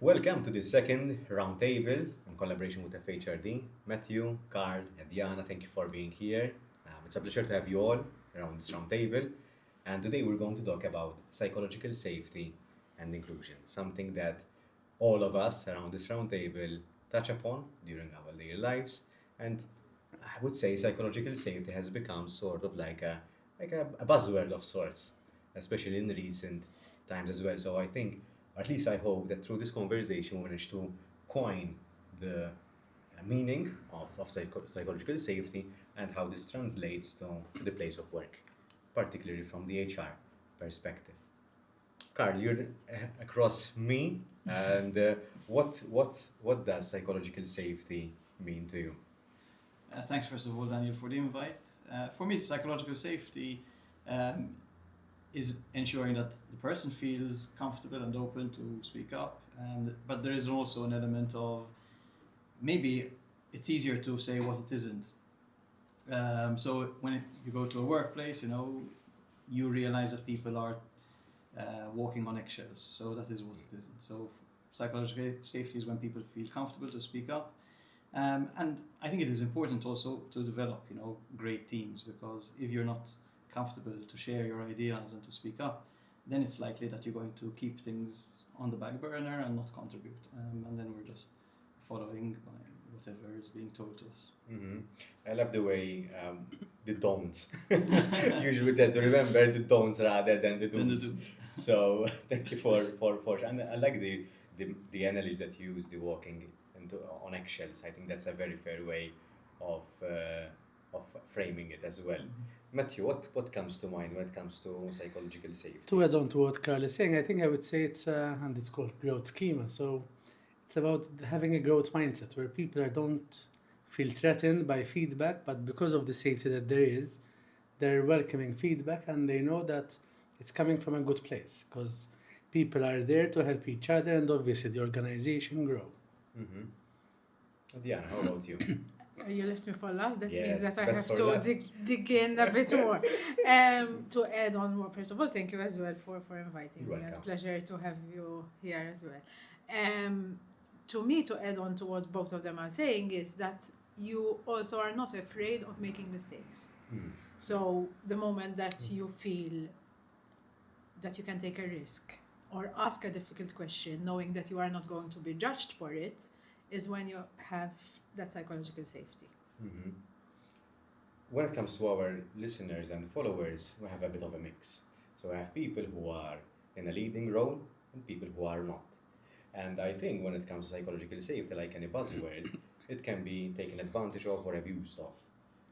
Welcome to the second roundtable in collaboration with FHRD. Matthew, Karl, and Diana, thank you for being here. It's a pleasure to have you all around this roundtable. And today we're going to talk about psychological safety and inclusion, something that all of us around this roundtable touch upon during our daily lives. And I would say psychological safety has become sort of like a buzzword of sorts, especially in recent times as well. So I think, or at least I hope, that through this conversation we manage to coin the meaning of psychological safety and how this translates to the place of work, particularly from the HR perspective. Carl, you're across me, and what does psychological safety mean to you? Thanks, first of all, Daniel, for the invite. For me, psychological safety is ensuring that the person feels comfortable and open to speak up. But there is also an element of maybe it's easier to say what it isn't. So when you go to a workplace, you realize that people are walking on eggshells. So that is what it isn't. So psychological safety is when people feel comfortable to speak up. And I think it is important also to develop, great teams, because if you're not comfortable to share your ideas and to speak up, then it's likely that you're going to keep things on the back burner and not contribute. And then we're just following whatever is being told to us. Mm-hmm. I love the way the don'ts. Usually we tend to remember the don'ts rather than the do's. So thank you for and I like the analogy that you use, the walking on eggshells. I think that's a very fair way of framing it as well. Matthew, what comes to mind when it comes to psychological safety? To add on to what Karl is saying, I think I would say and it's called growth schema. So it's about having a growth mindset where people don't feel threatened by feedback, but because of the safety that there is, they're welcoming feedback and they know that it's coming from a good place because people are there to help each other and obviously the organization grow. Mm-hmm. Diana, how about you? You left me for last. That Yes, means that I best have for to last. dig in a bit more. To add on more, first of all, thank you as well for inviting You're me. welcome. Pleasure to have you here as well. To me, to add on to what both of them are saying is that you also are not afraid of making mistakes. So the moment that you feel that you can take a risk or ask a difficult question, knowing that you are not going to be judged for it, is when you have that psychological safety. Mm-hmm. When it comes to our listeners and followers, we have a bit of a mix. So we have people who are in a leading role and people who are not. And I think when it comes to psychological safety, like any buzzword, it can be taken advantage of or abused of.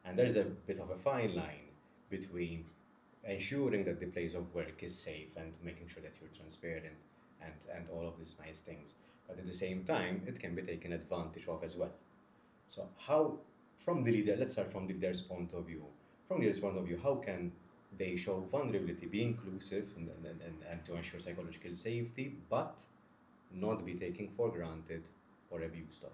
And there's a bit of a fine line between ensuring that the place of work is safe and making sure that you're transparent and all of these nice things. But at the same time, it can be taken advantage of as well. So how, from the leader, let's start from the leader's point of view. From the leader's point of view, how can they show vulnerability, be inclusive and to ensure psychological safety, but not be taken for granted or abused of?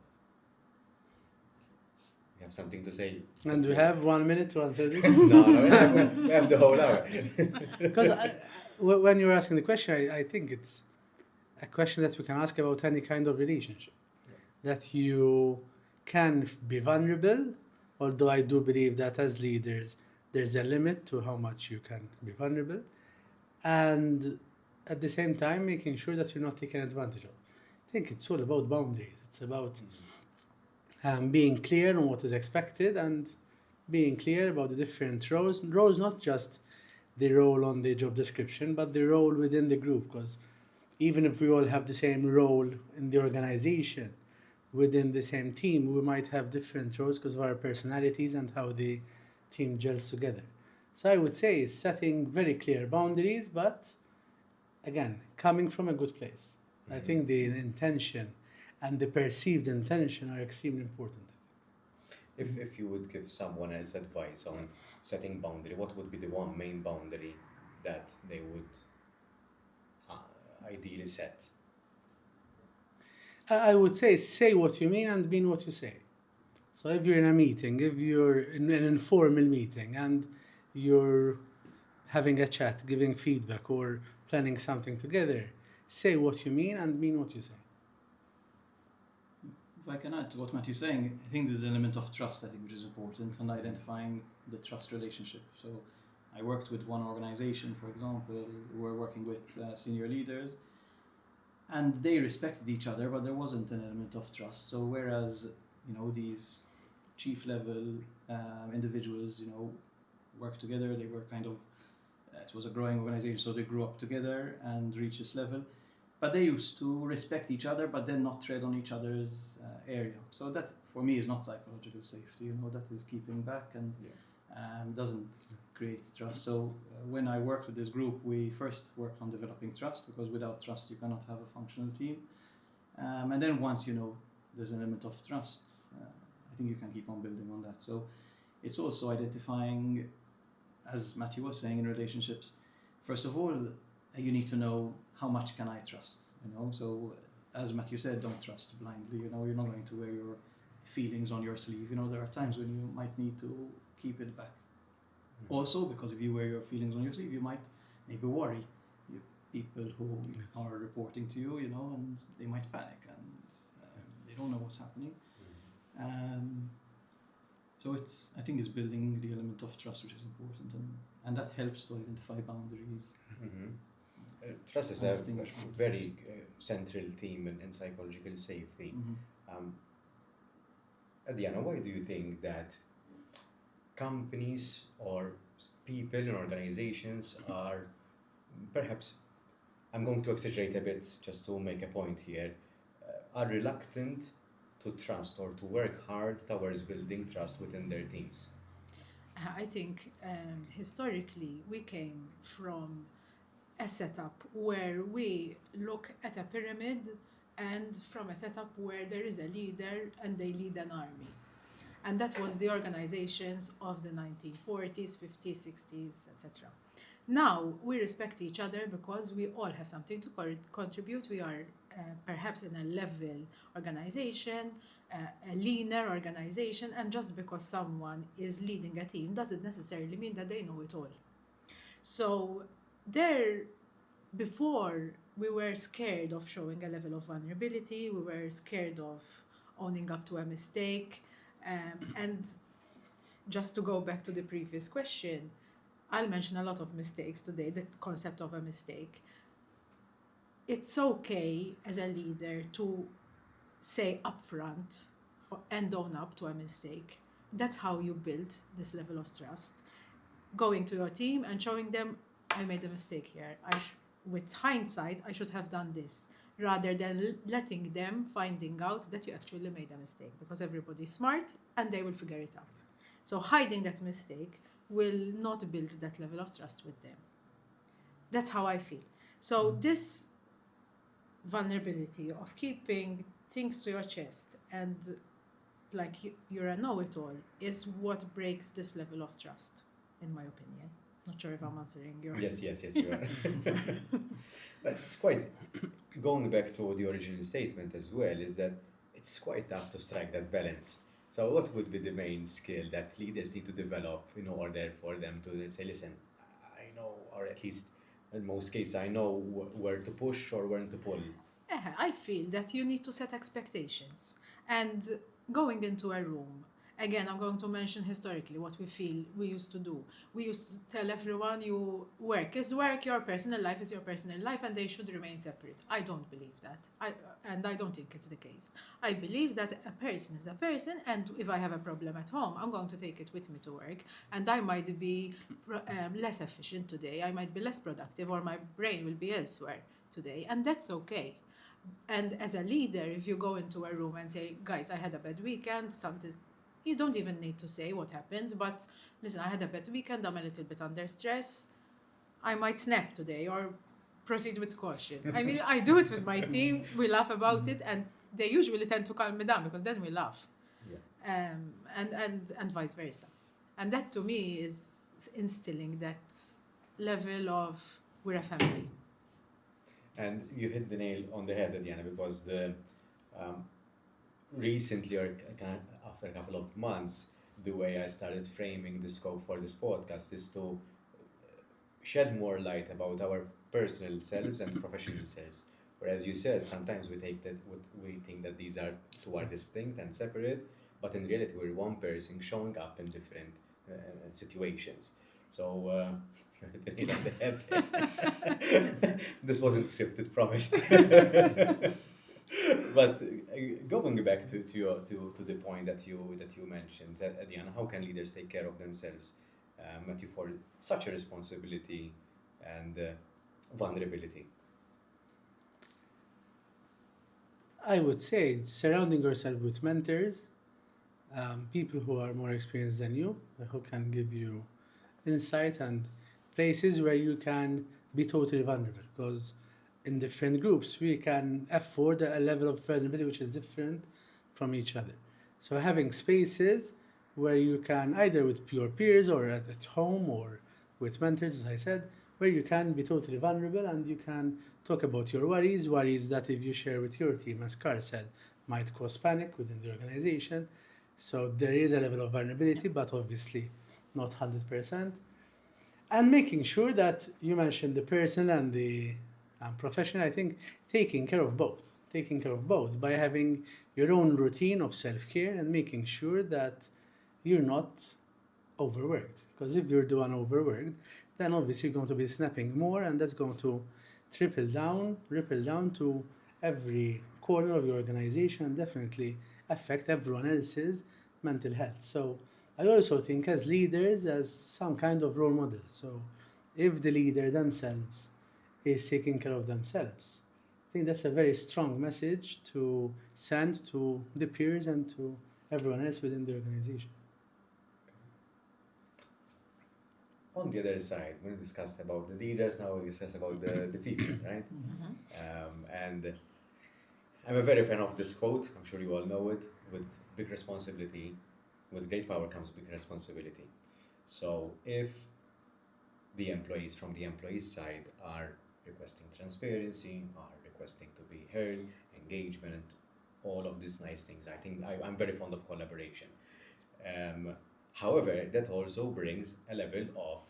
You have something to say? And we have 1 minute to answer this. No, we have the whole hour. Because when you're asking the question, I think it's a question that we can ask about any kind of relationship. That you can be vulnerable, although I do believe that as leaders, there's a limit to how much you can be vulnerable. And at the same time, making sure that you're not taken advantage of. I think it's all about boundaries. It's about being clear on what is expected and being clear about the different roles. Roles, not just the role on the job description, but the role within the group. Because even if we all have the same role in the organization, within the same team, we might have different roles because of our personalities and how the team gels together. So I would say setting very clear boundaries, but again, coming from a good place. I think the intention and the perceived intention are extremely important. If you would give someone else advice on setting boundary, what would be the one main boundary that they would ideally set? I would say what you mean and mean what you say. So if you're in a meeting, if you're in an informal meeting and you're having a chat, giving feedback or planning something together, say what you mean and mean what you say. If I can add to what Matthew's saying, I think there's an element of trust, I think, which is important, and identifying the trust relationship. So I worked with one organization, for example, we were working with senior leaders, and they respected each other, but there wasn't an element of trust. So whereas, these chief level individuals, worked together, they were kind of, it was a growing organization, so they grew up together and reached this level. But they used to respect each other, but then not tread on each other's area. So that, for me, is not psychological safety. That is keeping back and doesn't create trust. So when I worked with this group, we first worked on developing trust, because without trust, you cannot have a functional team. And then once there's an element of trust, I think you can keep on building on that. So it's also identifying, as Matthew was saying, in relationships, first of all, you need to know how much can I trust, So as Matthew said, don't trust blindly, you're not going to wear your feelings on your sleeve. There are times when you might need to keep it back. Mm-hmm. Also, because if you wear your feelings on your sleeve, you might maybe worry people who are reporting to you, and they might panic and they don't know what's happening. Mm-hmm. So I think it's building the element of trust, which is important, and that helps to identify boundaries. Mm-hmm. Trust is a very central theme in psychological safety. Mm-hmm. Ediana, why do you think that companies or people and organizations are, perhaps, I'm going to exaggerate a bit just to make a point here, are reluctant to trust or to work hard towards building trust within their teams? I think historically we came from a setup where we look at a pyramid, and from a setup where there is a leader and they lead an army. And that was the organizations of the 1940s, 50s, 60s, etc. Now we respect each other because we all have something to contribute. We are perhaps in a level organization, a leaner organization, and just because someone is leading a team doesn't necessarily mean that they know it all. So before, we were scared of showing a level of vulnerability, we were scared of owning up to a mistake, and just to go back to the previous question, I'll mention a lot of mistakes today, the concept of a mistake. It's okay as a leader to say upfront and own up to a mistake. That's how you build this level of trust. Going to your team and showing them, I made a mistake here. With hindsight, I should have done this, rather than letting them finding out that you actually made a mistake, because everybody's smart and they will figure it out. So hiding that mistake will not build that level of trust with them. That's how I feel. So this vulnerability of keeping things to your chest and like you're a know-it-all is what breaks this level of trust, in my opinion. Not sure if I'm answering your... Yes, you are. But it's quite, going back to the original statement as well, is that it's quite tough to strike that balance. So what would be the main skill that leaders need to develop in order for them to say, listen, I know, or at least in most cases, I know where to push or when to pull? I feel that you need to set expectations. And going into a room, again, I'm going to mention historically what we feel we used to do. We used to tell everyone, your work is work, your personal life is your personal life, and they should remain separate. I don't believe that. And I don't think it's the case. I believe that a person is a person, and if I have a problem at home, I'm going to take it with me to work, and I might be less efficient today, I might be less productive, or my brain will be elsewhere today, and that's okay. And as a leader, if you go into a room and say, guys, I had a bad weekend, something, you don't even need to say what happened, but listen, I had a bad weekend, I'm a little bit under stress, I might snap today, or proceed with caution. I mean, I do it with my team, we laugh about it, and they usually tend to calm me down, because then we laugh. Yeah. And vice versa. And that to me is instilling that level of we're a family. And you hit the nail on the head, Ediana, because recently, or after a couple of months, the way I started framing the scope for this podcast is to shed more light about our personal selves and professional selves. Whereas you said, sometimes we think that these are two are distinct and separate, but in reality we're one person showing up in different situations. So the nail on the head. This wasn't scripted, promise. But going back to the point that you mentioned, Ediana, how can leaders take care of themselves, Matthew, for such a responsibility and vulnerability? I would say surrounding yourself with mentors, people who are more experienced than you, who can give you insight and places where you can be totally vulnerable. Because in different groups, we can afford a level of vulnerability which is different from each other. So having spaces where you can, either with your peers or at home or with mentors, as I said, where you can be totally vulnerable and you can talk about your worries that if you share with your team, as Karl said, might cause panic within the organization. So there is a level of vulnerability, but obviously not 100%. And making sure that you mentioned the personal and the professional, I think taking care of both by having your own routine of self-care and making sure that you're not overworked. Because if you're doing overworked, then obviously you're going to be snapping more, and that's going to ripple down to every corner of your organization and definitely affect everyone else's mental health. So I also think as leaders, as some kind of role model. So if the leader themselves is taking care of themselves, I think that's a very strong message to send to the peers and to everyone else within the organization. On the other side, we discussed about the leaders, now we discuss about the people, right? And I'm a very fan of this quote, I'm sure you all know it, with big responsibility, with great power comes big responsibility. So if the employees from the employees' side are requesting transparency, are requesting to be heard, engagement, all of these nice things, I think I'm very fond of collaboration. However, that also brings a level of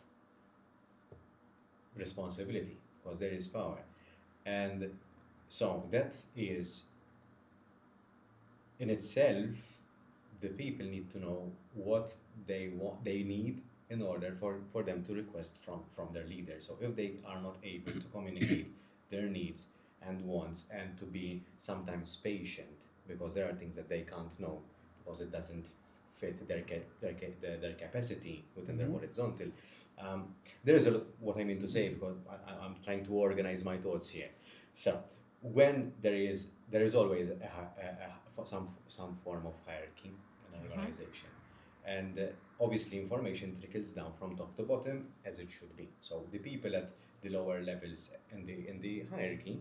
responsibility because there is power. And so that is, in itself, the people need to know what they need in order for them to request from their leader. So if they are not able to communicate their needs and wants and to be sometimes patient because there are things that they can't know because it doesn't fit their capacity within their horizontal. There is what I mean to say because I'm trying to organize my thoughts here. So when there is always some form of hierarchy in an organization, and obviously information trickles down from top to bottom as it should be. So the people at the lower levels in the hierarchy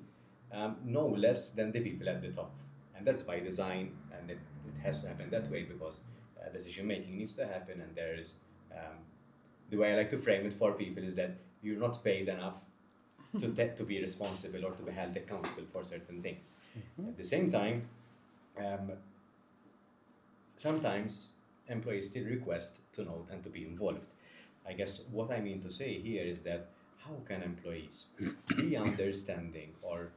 know less than the people at the top, and that's by design, and it has to happen that way because decision making needs to happen, and there is the way I like to frame it for people is that you're not paid enough to be responsible or to be held accountable for certain things. At the same time, sometimes employees still request to know and to be involved. I guess what I mean to say here is that how can employees be understanding or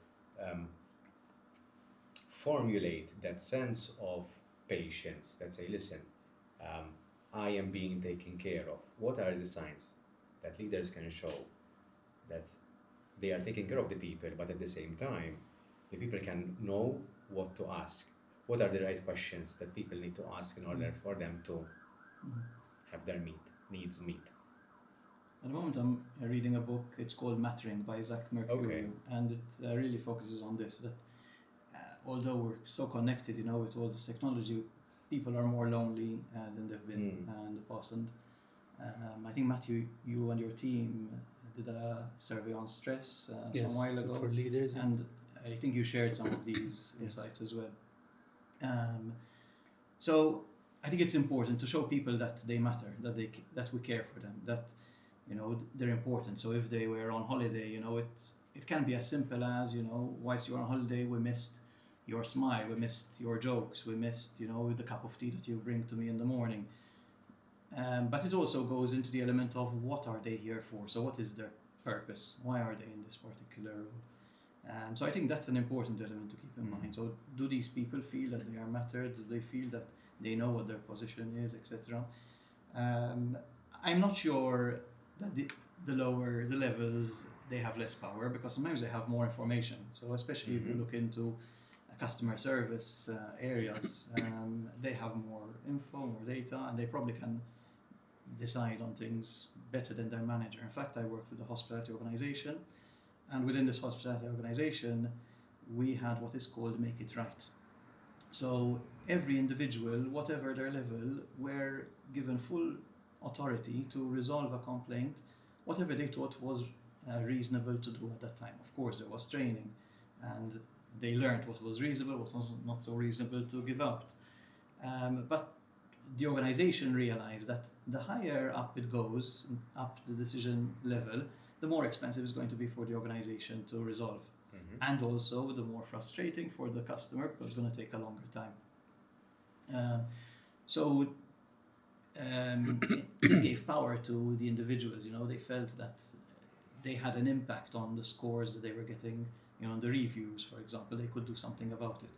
formulate that sense of patience that say, listen, I am being taken care of. What are the signs that leaders can show that they are taking care of the people, but at the same time, the people can know what to ask? What are the right questions that people need to ask in order for them to have their needs meet? At the moment, I'm reading a book. It's called Mattering by Zach Mercurio, and it really focuses on this. That although we're so connected, with all this technology, people are more lonely than they've been in the past. And I think Matthew, you and your team did a survey on stress some while ago for leaders, and I think you shared some of these insights as well. So I think it's important to show people that they matter, that we care for them, that they're important. So if they were on holiday, it can be as simple as whilst you're on holiday, we missed your smile, we missed your jokes, we missed the cup of tea that you bring to me in the morning. But it also goes into the element of what are they here for? So what is their purpose? Why are they in this particular role? So I think that's an important element to keep in mind. So do these people feel that they are mattered? Do they feel that they know what their position is, etc.? I'm not sure that the lower the levels, they have less power, because sometimes they have more information. So especially if you look into customer service areas, they have more info, more data, and they probably can decide on things better than their manager. In fact, I worked with a hospitality organization, and within this hospitality organization, we had what is called Make It Right. So every individual, whatever their level, were given full authority to resolve a complaint, whatever they thought was reasonable to do at that time. Of course, there was training, and they learned what was reasonable, what was not so reasonable to give out. But the organization realized that the higher up it goes, up the decision level, the more expensive it's going to be for the organization to resolve. And also the more frustrating for the customer, because it's going to take a longer time. This gave power to the individuals. They felt that they had an impact on the scores that they were getting, the reviews, for example. They could do something about it.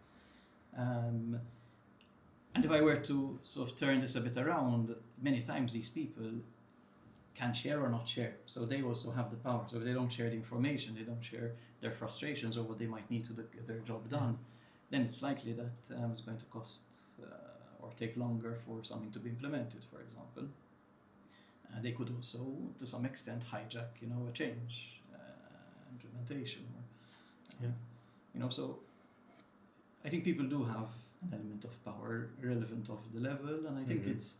And if I were to sort of turn this a bit around, many times these people can share or not share. So they also have the power. So if they don't share the information, they don't share their frustrations or what they might need to get their job done, then it's likely that it's going to cost or take longer for something to be implemented, for example. They could also, to some extent, hijack, a change implementation. So I think people do have an element of power relevant of the level, and I think it's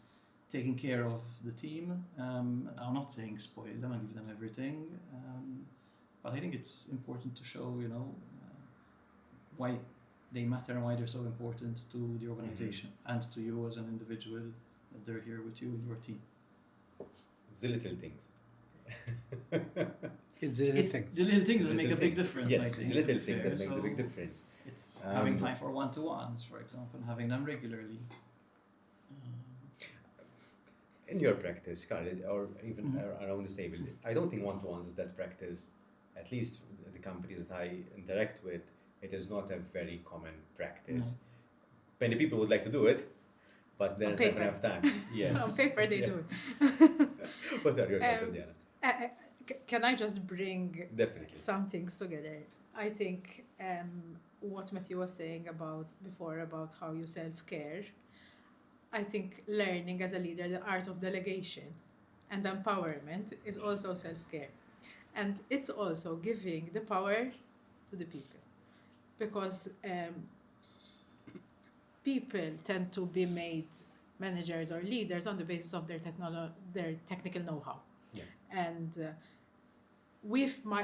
taking care of the team. I'm not saying spoil them and give them everything, but I think it's important to show, why they matter and why they're so important to the organization and to you as an individual, that they're here with you and your team. It's the little things. It's the little things. The little things that make a big difference, Yes, I think. it's the little things that make the big difference. It's having time for one-to-ones, for example, and having them regularly. In your practice, Karl, or even around this table, I don't think one-to-ones is that practice. At least the companies that I interact with, it is not a very common practice. Many people would like to do it, but there's never enough time. Yes. On paper they do it. What are your thoughts, Ediana? Can I just bring Definitely. some things together? I think what Matthew was saying before about how you self-care, I think learning as a leader the art of delegation and empowerment is also self-care. And it's also giving the power to the people. Because people tend to be made managers or leaders on the basis of their technical know-how. Yeah. And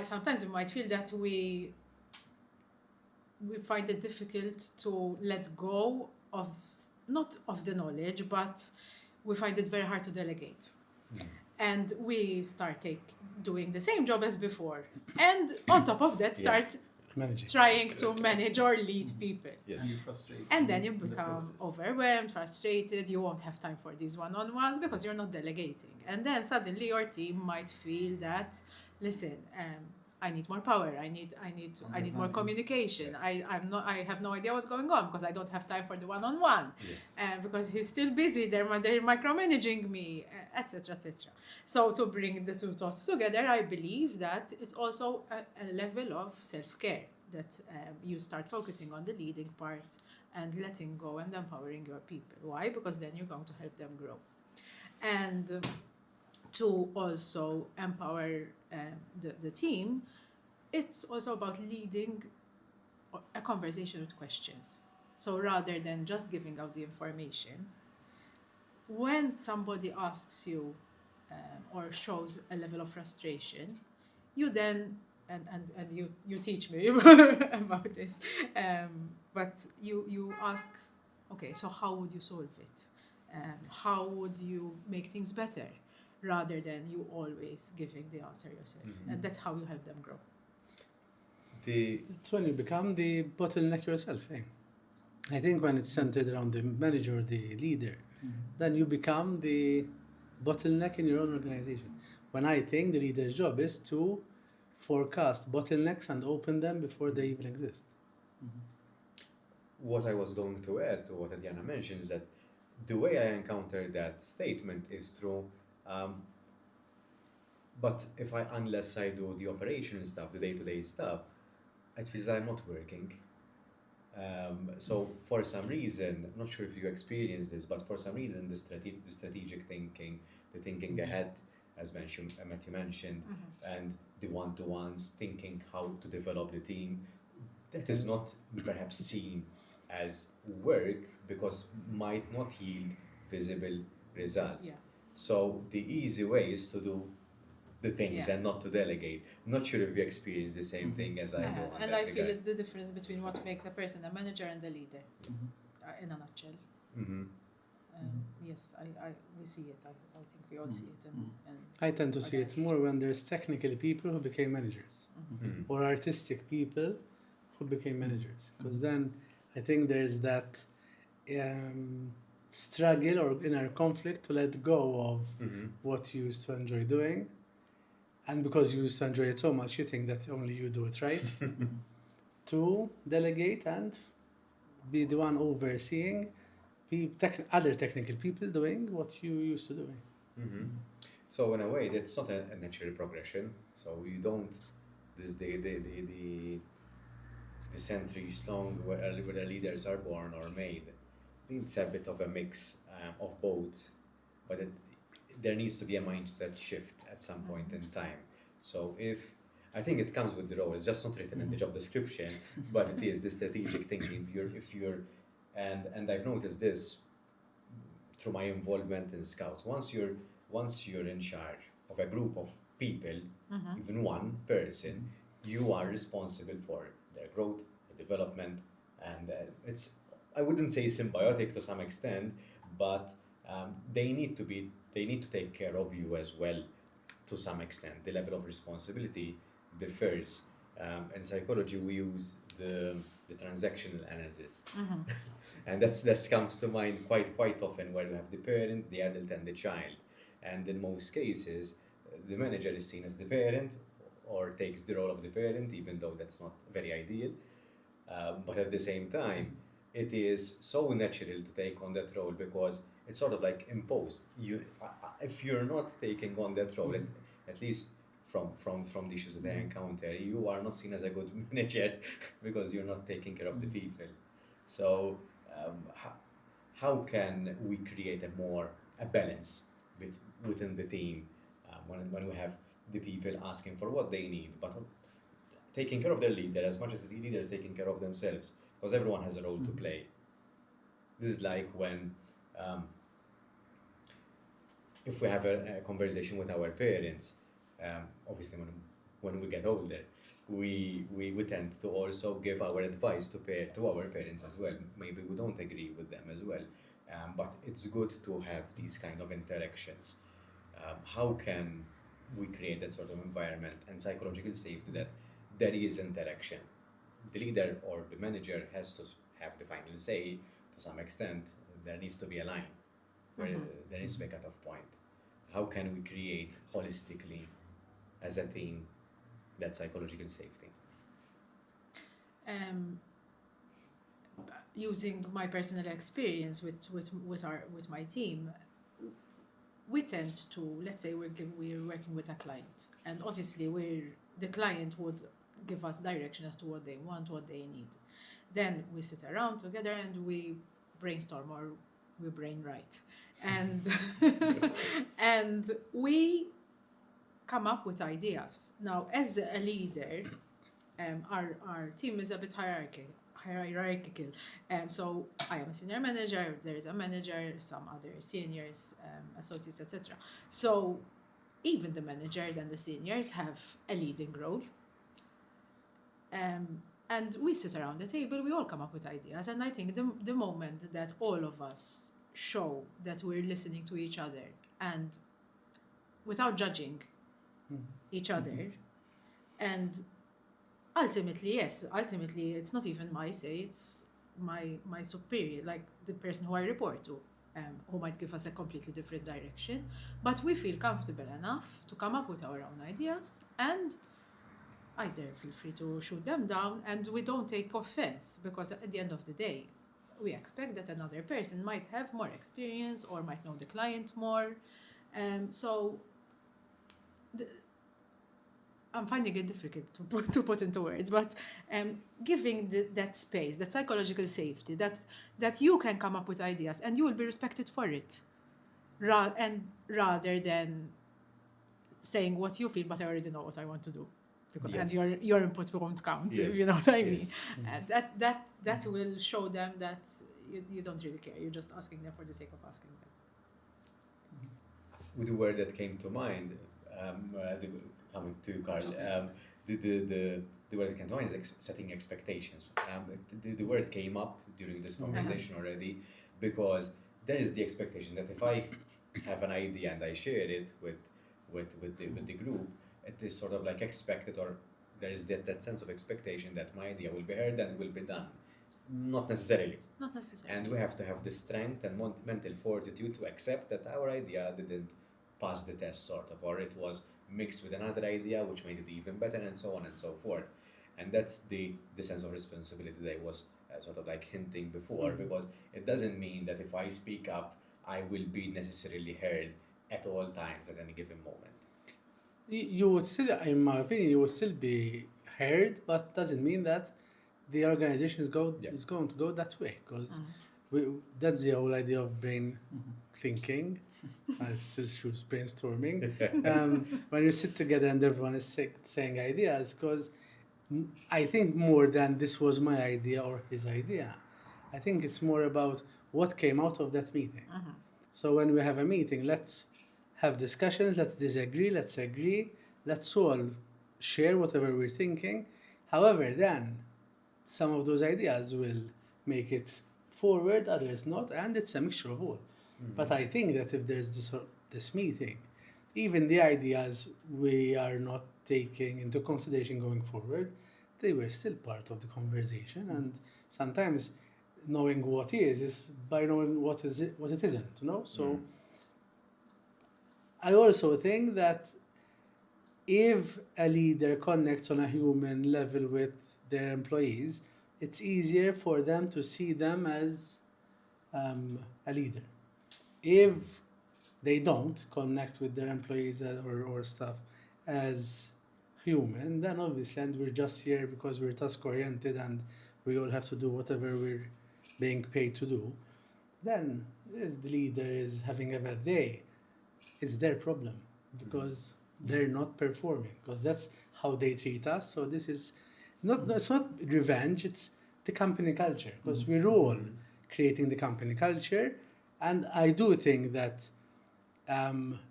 sometimes we might feel that we find it difficult to let go of, not of the knowledge, but we find it very hard to delegate. And we start doing the same job as before. And on top of that, start trying to manage or lead people. Yes. And you frustrate. And then you become overwhelmed, frustrated, you won't have time for these one-on-ones because you're not delegating. And then suddenly your team might feel that, listen, I need more power, I need more communication. Yes. I have no idea what's going on because I don't have time for the one-on-one. Yes. Because he's still busy, they're micromanaging me, etc., etc. So to bring the two thoughts together, I believe that it's also a level of self-care, that you start focusing on the leading parts and letting go and empowering your people. Why? Because then you're going to help them grow. And to also empower the team, it's also about leading a conversation with questions. So rather than just giving out the information, when somebody asks you or shows a level of frustration, you then, and you teach me about this, but you ask, okay, so how would you solve it? How would you make things better? Rather than you always giving the answer yourself. And that's how you help them grow. It's when you become the bottleneck yourself. I think when it's centered around the manager or the leader, then you become the bottleneck in your own organization. When I think the leader's job is to forecast bottlenecks and open them before they even exist. What I was going to add to what Ediana mentioned is that the way I encounter that statement is through, but unless I do the operational stuff, the day-to-day stuff, it feels I'm not working. So for some reason, I'm not sure if you experienced this, but for some reason, the strategic thinking, the thinking ahead, as Matthew mentioned, and the one-to-ones, thinking how to develop the team, that is not perhaps seen as work because might not yield visible results. Yeah. So the easy way is to do the things Yeah. and not to delegate. Not sure if you experience the same thing as I do. on And that I feel regard. it's the difference between what makes a person a manager and a leader, in a nutshell. Yes, we see it. I think we all see it. And I tend to see it more when there's technical people who became managers or artistic people who became managers. Because then I think there's that struggle or inner conflict to let go of what you used to enjoy doing. And because you used to enjoy it so much, you think that only you do it right. To delegate and be the one overseeing other technical people doing what you used to doing. So in a way, that's not a natural progression. So you don't. This the centuries long where leaders are born or made. It's a bit of a mix of both, but there needs to be a mindset shift at some point in time. So I think it comes with the role. It's just not written in the job description, but it is the strategic thinking. And I've noticed this through my involvement in Scouts. Once you're in charge of a group of people, even one person, you are responsible for their growth, their development, and I wouldn't say symbiotic to some extent, but they need to take care of you as well to some extent. The level of responsibility differs. In psychology, we use the transactional analysis, and that comes to mind quite often, where you have the parent, the adult, and the child. And in most cases, the manager is seen as the parent or takes the role of the parent, even though that's not very ideal. But at the same time, it is so natural to take on that role because it's sort of like imposed. If you're not taking on that role, at least from the issues that I encounter, you are not seen as a good manager because you're not taking care of the people. So how can we create a balance within the team when we have the people asking for what they need, but taking care of their leader as much as the leader is taking care of themselves, because everyone has a role to play. This is like when if we have a conversation with our parents, obviously when we get older, we tend to also give our advice to our parents as well. Maybe we don't agree with them as well, but it's good to have these kind of interactions. How can we create that sort of environment and psychological safety that there is interaction? The leader or the manager has to have the final say to some extent. There needs to be a line where there needs to be a cut-off point. How can we create holistically as a team that psychological safety? Using my personal experience with my team, we tend to, let's say we're working with a client, and obviously the client would give us direction as to what they want, what they need. Then we sit around together and we brainstorm, or we brainwrite, and and we come up with ideas. Now, as a leader, our team is a bit hierarchical. So I am a senior manager, there is a manager, some other seniors, associates, etc. So even the managers and the seniors have a leading role. And we sit around the table, we all come up with ideas. And I think the moment that all of us show that we're listening to each other and without judging each other, and ultimately it's not even my say, it's my superior, like the person who I report to, who might give us a completely different direction, but we feel comfortable enough to come up with our own ideas and either feel free to shoot them down, and we don't take offense, because at the end of the day, we expect that another person might have more experience or might know the client more. So I'm finding it difficult to put into words, but giving that space, that psychological safety, that you can come up with ideas and you will be respected for it, rather than saying what you feel, but I already know what I want to do, and your input won't count. Yes. You know what I mean? Yes. That will show them that you don't really care. You're just asking them for the sake of asking them. With the word that came to mind, coming to Karl, the word that came to mind is setting expectations. The word came up during this conversation already, because there is the expectation that if I have an idea and I share it with the group, it is sort of like expected, or there is that sense of expectation that my idea will be heard and will be done. Not necessarily. Not necessarily. And we have to have the strength and mental fortitude to accept that our idea didn't pass the test, sort of, or it was mixed with another idea which made it even better, and so on and so forth. And that's the sense of responsibility that I was sort of like hinting before, because it doesn't mean that if I speak up, I will be necessarily heard at all times at any given moment. You would still, in my opinion, you would still be heard, but doesn't mean that the organization is going to go that way, because that's the whole idea of brain thinking. I still choose brainstorming. When you sit together and everyone is saying ideas, because I think more than this was my idea or his idea, I think it's more about what came out of that meeting. So when we have a meeting, let's have discussions, let's disagree, let's agree, let's all share whatever we're thinking. However, then some of those ideas will make it forward, others not, and it's a mixture of all. But I think that if there's this meeting, even the ideas we are not taking into consideration going forward, they were still part of the conversation. And sometimes knowing what is by knowing what it isn't, you know? So I also think that if a leader connects on a human level with their employees, it's easier for them to see them as a leader. If they don't connect with their employees or staff as human, then obviously, and we're just here because we're task-oriented and we all have to do whatever we're being paid to do, then if the leader is having a bad day, it's their problem, because they're not performing, because that's how they treat us. So this is it's not revenge, it's the company culture, because we're all creating the company culture. And I do think that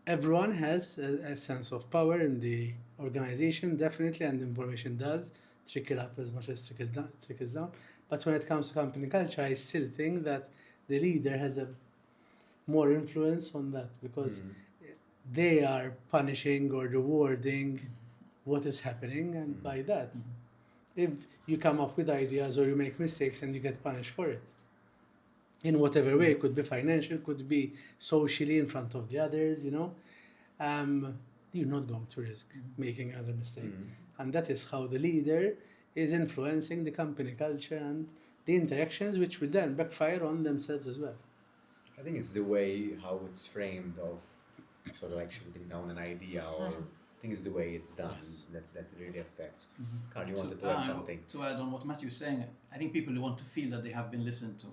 everyone has a sense of power in the organization, definitely, and information does trickle up as much as trickles down. But when it comes to company culture, I still think that the leader has a more influence on that, because they are punishing or rewarding what is happening, and by that, if you come up with ideas or you make mistakes and you get punished for it, in whatever way, it could be financial, could be socially in front of the others, you know, you're not going to risk making another mistake. And that is how the leader is influencing the company culture and the interactions, which will then backfire on themselves as well. I think it's the way how it's framed of sort of like shooting down an idea, or I think it's the way it's done that really affects. Karl, you wanted to add something? To add on what Matthew is saying, I think people want to feel that they have been listened to.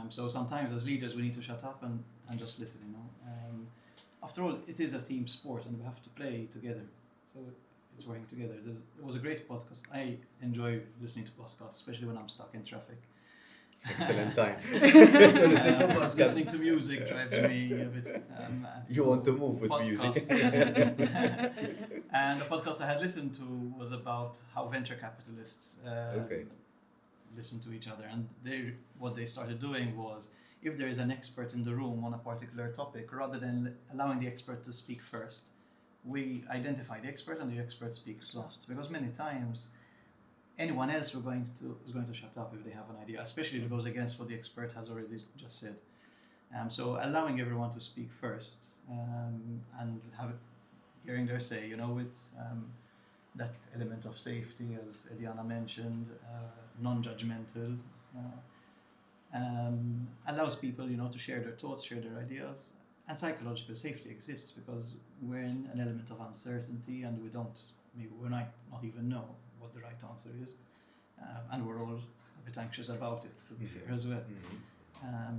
So sometimes as leaders we need to shut up and just listen, you know. After all, it is a team sport and we have to play together. So it's working together. It was a great podcast. I enjoy listening to podcasts, especially when I'm stuck in traffic. Excellent time. Listening to music drives me a bit. You want to move with music. And the podcast I had listened to was about how venture capitalists listen to each other. And what they started doing was, if there is an expert in the room on a particular topic, rather than allowing the expert to speak first, we identify the expert and the expert speaks last. Because many times, anyone else is going to shut up if they have an idea, especially if it goes against what the expert has already just said. So allowing everyone to speak first and hearing their say, you know, that element of safety, as Ediana mentioned, non-judgmental, allows people, to share their thoughts, share their ideas. And psychological safety exists because we're in an element of uncertainty, and we might not even know what the right answer is, and we're all a bit anxious about it, to be fair as well.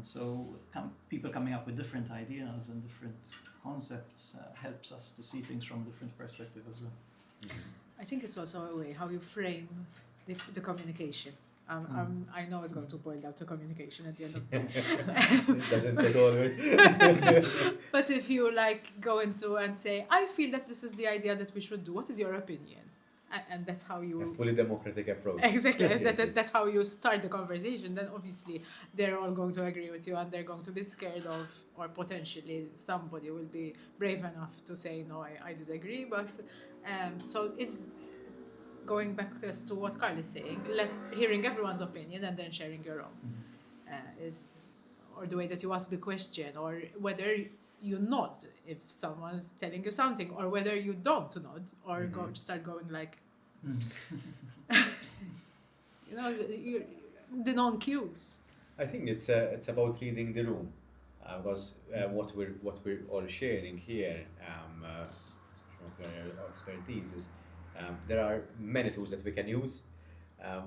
So people coming up with different ideas and different concepts helps us to see things from a different perspective as well. I think it's also a way how you frame the communication. I know it's going to boil down to communication at the end of the day. Doesn't it always? But if you go into and say, I feel that this is the idea that we should do, what is your opinion? And that's how you... A fully democratic approach. Exactly, Yes, yes. that's how you start the conversation. Then obviously they're all going to agree with you, and they're going to be scared of, or potentially somebody will be brave enough to say, no, I disagree. But so it's going back to what Karl is saying, hearing everyone's opinion and then sharing your own or the way that you ask the question, or whether you nod if someone's telling you something, or whether you don't nod or start going the non-cues. I think it's about reading the room, because what we're all sharing here, from our expertise, is there are many tools that we can use,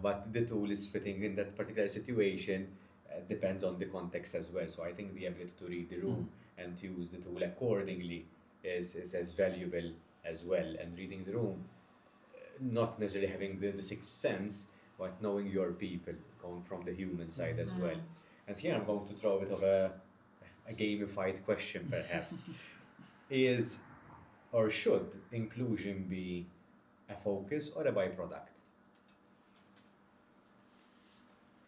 but the tool is fitting in that particular situation depends on the context as well. So I think the ability to read the room and to use the tool accordingly is as valuable as well. And reading the room, not necessarily having the sixth sense, but knowing your people, going from the human side as well. And here I'm going to throw a bit of a gamified question perhaps. Is or should inclusion be a focus or a byproduct?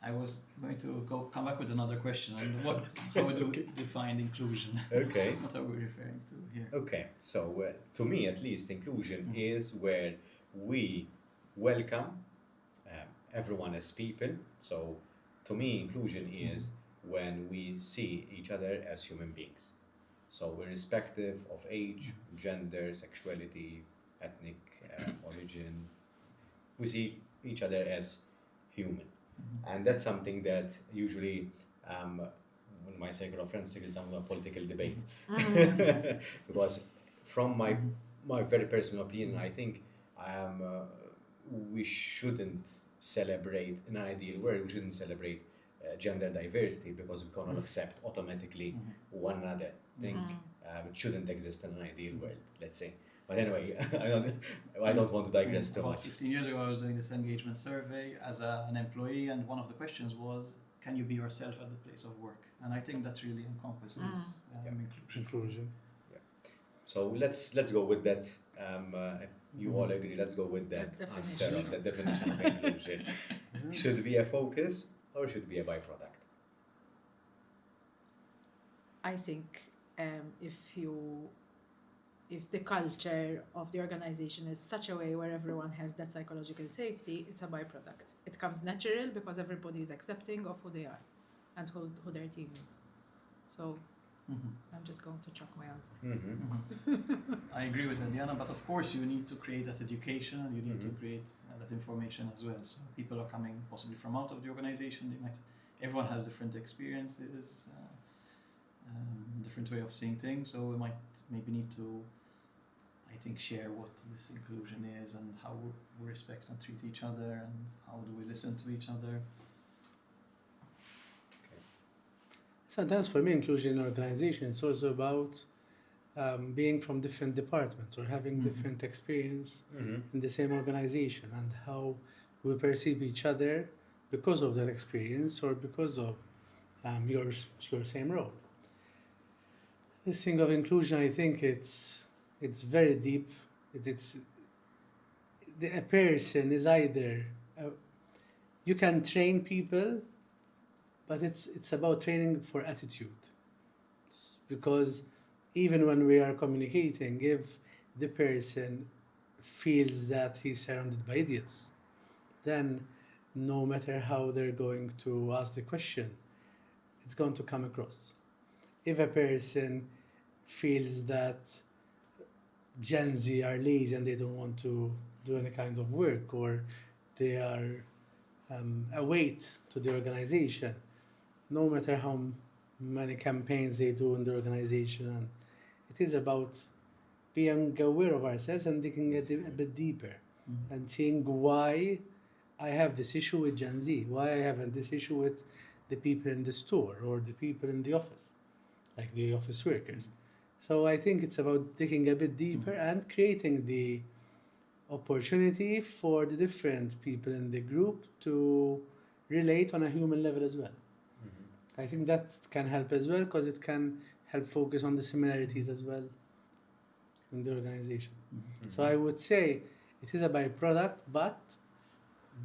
I was going to come back with another question on how would you define inclusion? Okay. What are we referring to here? Okay, so to me at least, inclusion is where we welcome everyone as people. So to me, inclusion is when we see each other as human beings. So irrespective of age, gender, sexuality, ethnic origin, we see each other as human. And that's something that usually one of my circle of friends signals a political debate. Because from my very personal opinion, I think we shouldn't celebrate, in an ideal world, we shouldn't celebrate gender diversity because we cannot accept automatically one another. I think it shouldn't exist in an ideal world, let's say. But anyway, I don't want to digress too much. 15 years ago, I was doing this engagement survey as an employee, and one of the questions was, can you be yourself at the place of work? And I think that really encompasses inclusion. Yeah. So let's go with that. If you all agree, let's go with that answer of the definition of inclusion. Should it be a focus or should it be a byproduct? I think if the culture of the organization is such a way where everyone has that psychological safety, it's a byproduct. It comes natural because everybody is accepting of who they are and who their team is. So I'm just going to chuck my answer. I agree with Ediana, but of course you need to create that education, and you need to create that information as well. So people are coming possibly from out of the organization. Everyone has different experiences, different way of seeing things. So we might maybe need to, I think, share what this inclusion is and how we respect and treat each other, and how do we listen to each other. Sometimes for me, inclusion in organization is also about being from different departments or having different experience in the same organization, and how we perceive each other because of that experience or because of your same role. This thing of inclusion, I think it's very deep. A person is either you can train people, but it's about training for attitude. Because even when we are communicating, if the person feels that he's surrounded by idiots, then no matter how they're going to ask the question, it's going to come across. If a person feels that Gen Z are lazy and they don't want to doing a kind of work, or they are a weight to the organization, no matter how many campaigns they do in the organization. And it is about being aware of ourselves and digging a bit deeper and seeing why I have this issue with Gen Z, why I have this issue with the people in the store or the people in the office, like the office workers. So I think it's about digging a bit deeper and creating the opportunity for the different people in the group to relate on a human level as well. I think that can help as well, because it can help focus on the similarities as well in the organization. So I would say it is a byproduct, but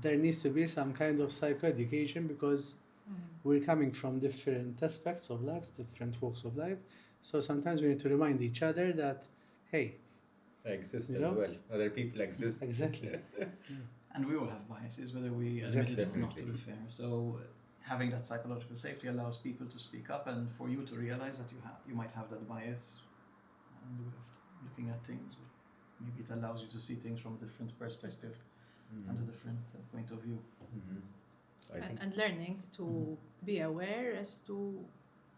there needs to be some kind of psychoeducation, because we're coming from different aspects of life, different walks of life. So sometimes we need to remind each other that, hey, They exist You as know? well. Other people exist. exactly. And we all have biases, whether we Exactly. admit it or not, to Definitely. be fair. So having that psychological safety allows people to speak up, and for you to realize that you might have that bias, and way of looking at things. Maybe it allows you to see things from a different perspective and a different point of view. I think And learning to be aware as to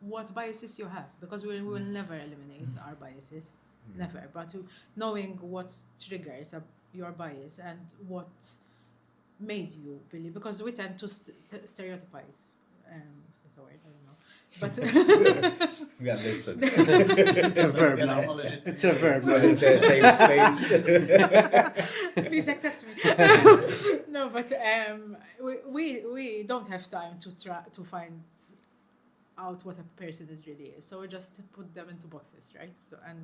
what biases you have, because we will never eliminate our biases, never. But knowing what triggers your bias and what made you believe, because we tend to stereotypize. Is that a word? I don't know. But we understood. It's a verb Can now. acknowledge it. It's a verb So now. it's a safe space. please accept me. No, but we don't have time to try to find out what a person is really is. So we just put them into boxes, right? So and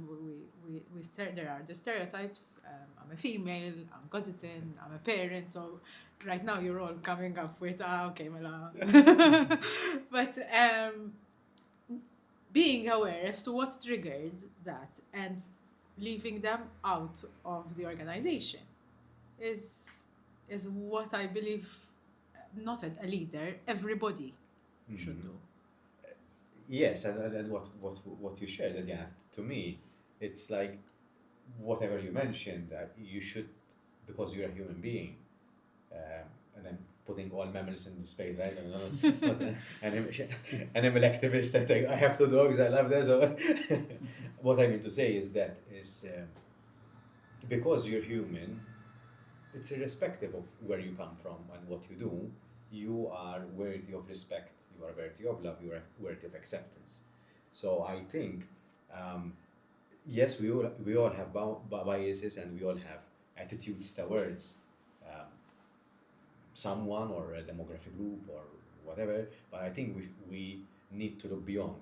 we there are the stereotypes. I'm a female. I'm Gozitin. I'm a parent. So right now you're all coming up with okay, Mela. But being aware as to what triggered that and leaving them out of the organization is what I believe not a leader, everybody should do. Yes, and what you shared, and yeah, to me, it's like whatever you mentioned, that you should, because you're a human being, and then putting all mammals in the space, right? I'm not an animal activist that I have two dogs, I love that. So what I mean to say is that because you're human, it's irrespective of where you come from and what you do, you are worthy of respect, you are worthy of love, you are worthy of acceptance. So I think, yes, we all have biases, and we all have attitudes towards someone or a demographic group or whatever, but I think we need to look beyond.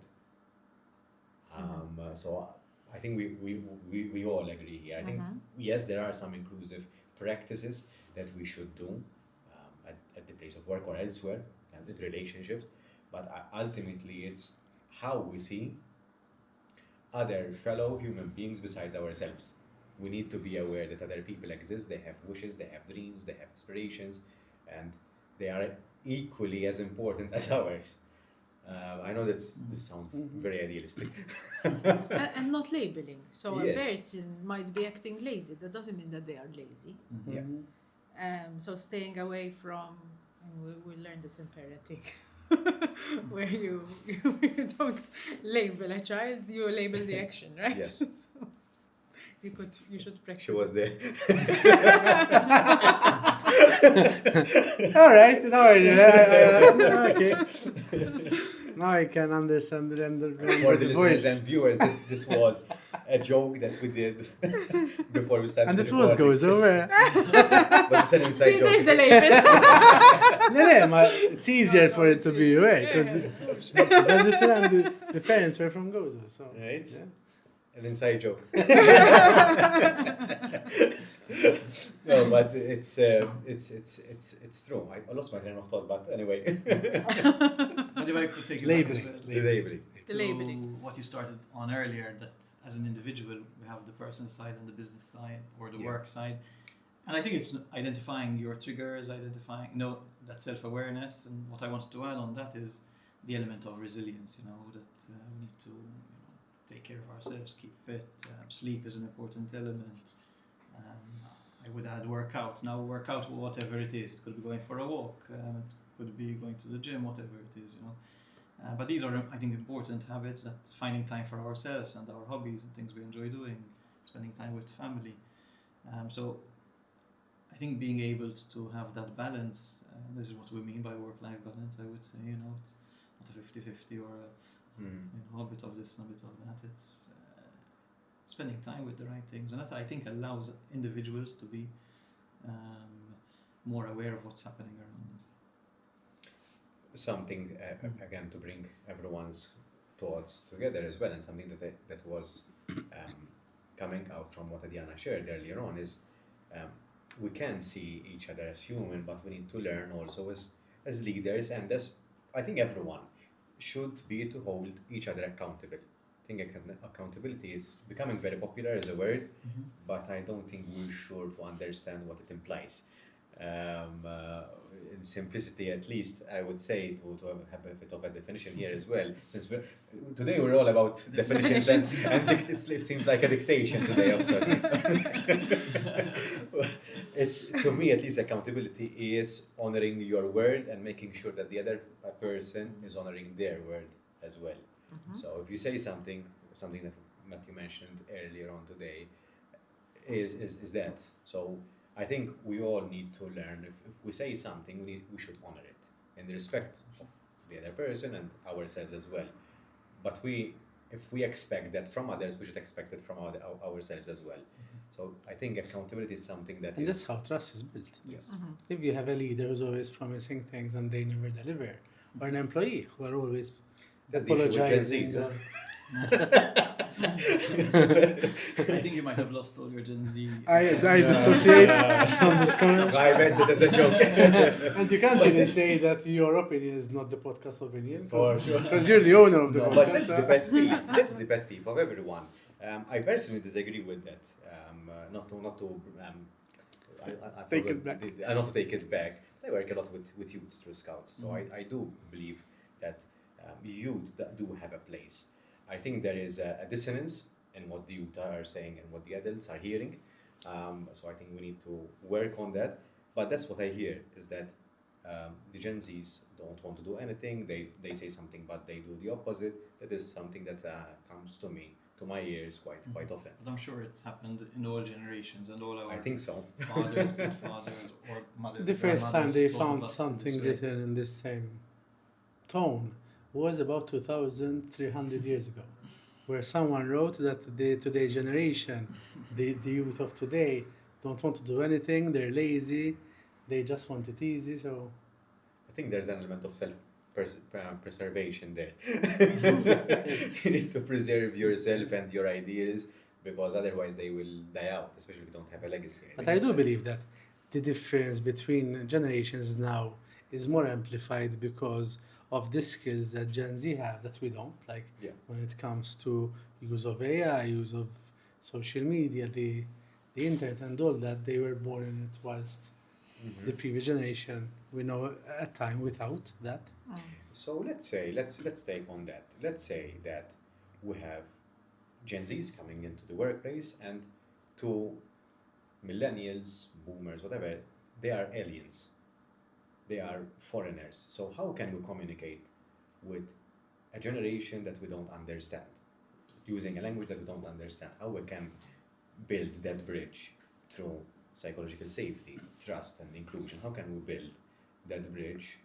So I think we all agree here. I think, yes, there are some inclusive practices that we should do at the place of work or elsewhere, and with relationships, but ultimately it's how we see other fellow human beings besides ourselves. We need to be aware that other people exist, they have wishes, they have dreams, they have aspirations, and they are equally as important as ours. I know this sounds very idealistic. And not labeling. So Yes. a person might be acting lazy. That doesn't mean that they are lazy. Yeah. So staying away from, and we learned this in parenting, where you don't label a child, you label the action, right? Yes. So you should practice. She was there. All right, okay. Now I can understand For the the listeners voice. and viewers, this was a joke that we did before we started. And the it was recording. goes over. But it's an inside See, joke. there's the label. It's easier for it to be away, because the parents were from Gozo, so. Right? Yeah. An inside joke. No, but it's true. I lost my train of thought, but anyway. But if I could take you back as Labeling. well The labeling. The to labeling. what you started on earlier, that as an individual we have the personal side and the business side, or the Yeah. work side, and I think it's identifying your triggers, identifying that self-awareness. And what I wanted to add on that is the element of resilience. That we need to take care of ourselves, keep fit. Sleep is an important element. I would add workout. Now workout, whatever it is, it could be going for a walk, it could be going to the gym, whatever it is, you know. But these are, I think, important habits, that finding time for ourselves and our hobbies and things we enjoy doing, spending time with family. So I think being able to have that balance, this is what we mean by work-life balance, I would say, you know, it's not a 50-50 or a, you know, a bit of this and a bit of that. It's spending time with the right things, and that, I think, allows individuals to be more aware of what's happening around them. Something again to bring everyone's thoughts together as well, and something that was coming out from what Ediana shared earlier on is we can see each other as human, but we need to learn also as leaders, and as I think everyone should be to hold each other accountable. I think accountability is becoming very popular as a word, but I don't think we're sure to understand what it implies. In simplicity, at least, I would say to have a bit of a definition here as well, since today we're all about definitions. And it seems like a dictation today. I'm sorry. It's, to me at least, accountability is honoring your word and making sure that the other person is honoring their word as well. So if you say something that Matthew mentioned earlier on today, is that. So I think we all need to learn, if we say something, we should honor it in the respect of the other person and ourselves as well. But if we expect that from others, we should expect it from ourselves as well. So I think accountability is something that And that's how trust is built. Yes. If you have a leader who's always promising things and they never deliver, or an employee who are always That's the issue with Gen apologizing. Zs, huh? I think you might have lost all your Gen Z. I dissociate from this comment. I meant it as a joke. And you can't But really this- say that your opinion is not the podcast opinion. For sure. Because you're the owner of the No, podcast. but that's the pet peeve. That's the pet peeve of everyone. I personally disagree with that. Not to I Take forgot it back. not to take it back. I work a lot with youths through Scouts, so I do believe that youth do have a place. I think there is a dissonance in what the youth are saying and what the adults are hearing. So I think we need to work on that. But that's what I hear, is that the Gen Zs don't want to do anything. They say something, but they do the opposite. That is something that comes to my ears quite often. But I'm sure it's happened in all generations and all our I think so. fathers, grandfathers, or mothers. The first time grandmothers they taught found us something this way. written in this same tone was about 2,300 years ago, where someone wrote that today's generation, the youth of today, don't want to do anything, they're lazy, they just want it easy, so... I think there's an element of self-preservation there. You need to preserve yourself and your ideas, because otherwise they will die out, especially if you don't have a legacy. But I do believe that the difference between generations now is more amplified because of the skills that Gen Z have that we don't, like Yeah. when it comes to use of AI, use of social media, the internet and all that. They were born in it, whilst the previous generation, we know, at time without that. So let's take on that. Let's say that we have Gen Zs coming into the workplace, and to millennials, boomers, whatever, they are aliens. They are foreigners. So how can we communicate with a generation that we don't understand, using a language that we don't understand? How we can build that bridge through psychological safety, trust, and inclusion? How can we build that bridge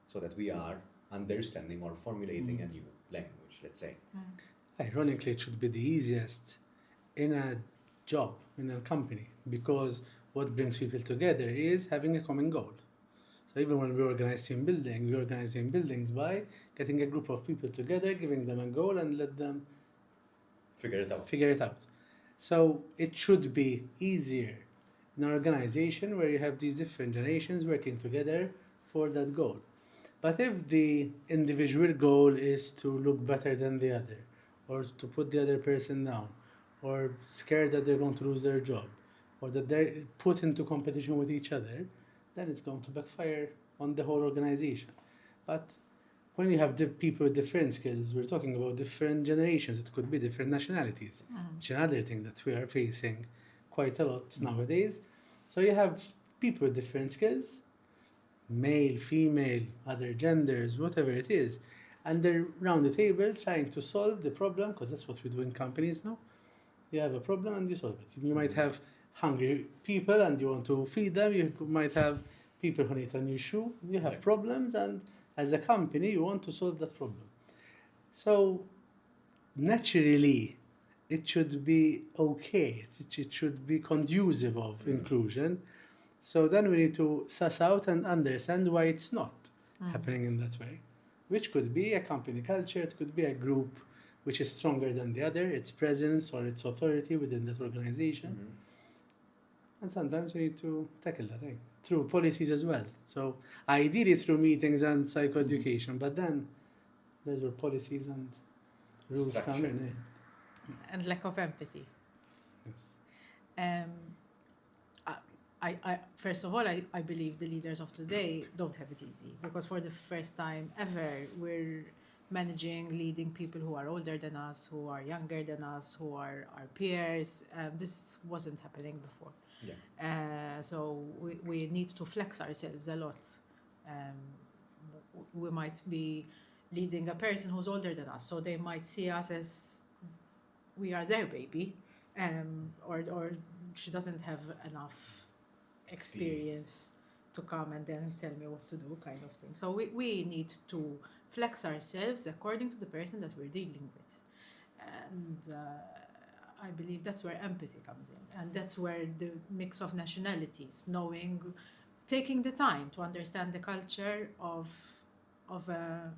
so that we are understanding or formulating a new language, let's say? Ironically, it should be the easiest in a job, in a company, because what brings people together is having a common goal. So even when we organize team building, we organize team buildings by getting a group of people together, giving them a goal, and let them Figure it out. figure it out. So it should be easier in an organization where you have these different generations working together for that goal. But if the individual goal is to look better than the other, or to put the other person down, or scared that they're going to lose their job, or that they're put into competition with each other, then it's going to backfire on the whole organization. But when you have people with different skills, we're talking about different generations, it could be different nationalities, which is another thing that we are facing quite a lot nowadays. So you have people with different skills, male, female, other genders, whatever it is, and they're round the table trying to solve the problem, because that's what we do in companies now. You have a problem and you solve it. You might have hungry people and you want to feed them. You might have people who need a new shoe. You have problems, and as a company, you want to solve that problem. So naturally, it should be okay. It should be conducive of inclusion. So then we need to suss out and understand why it's not happening in that way, which could be a company culture, it could be a group which is stronger than the other, its presence or its authority within that organization. And sometimes we need to tackle that through policies as well. So ideally through meetings and psychoeducation, but then there's where policies and rules come in. And lack of empathy. Yes. First of all, I believe the leaders of today don't have it easy, because for the first time ever, we're managing, leading people who are older than us, who are younger than us, who are our peers. This wasn't happening before. So we need to flex ourselves a lot. We might be leading a person who's older than us, so they might see us as we are their baby, or she doesn't have enough experience to come and then tell me what to do, kind of thing. So we need to flex ourselves according to the person that we're dealing with. And I believe that's where empathy comes in. And that's where the mix of nationalities, taking the time to understand the culture of the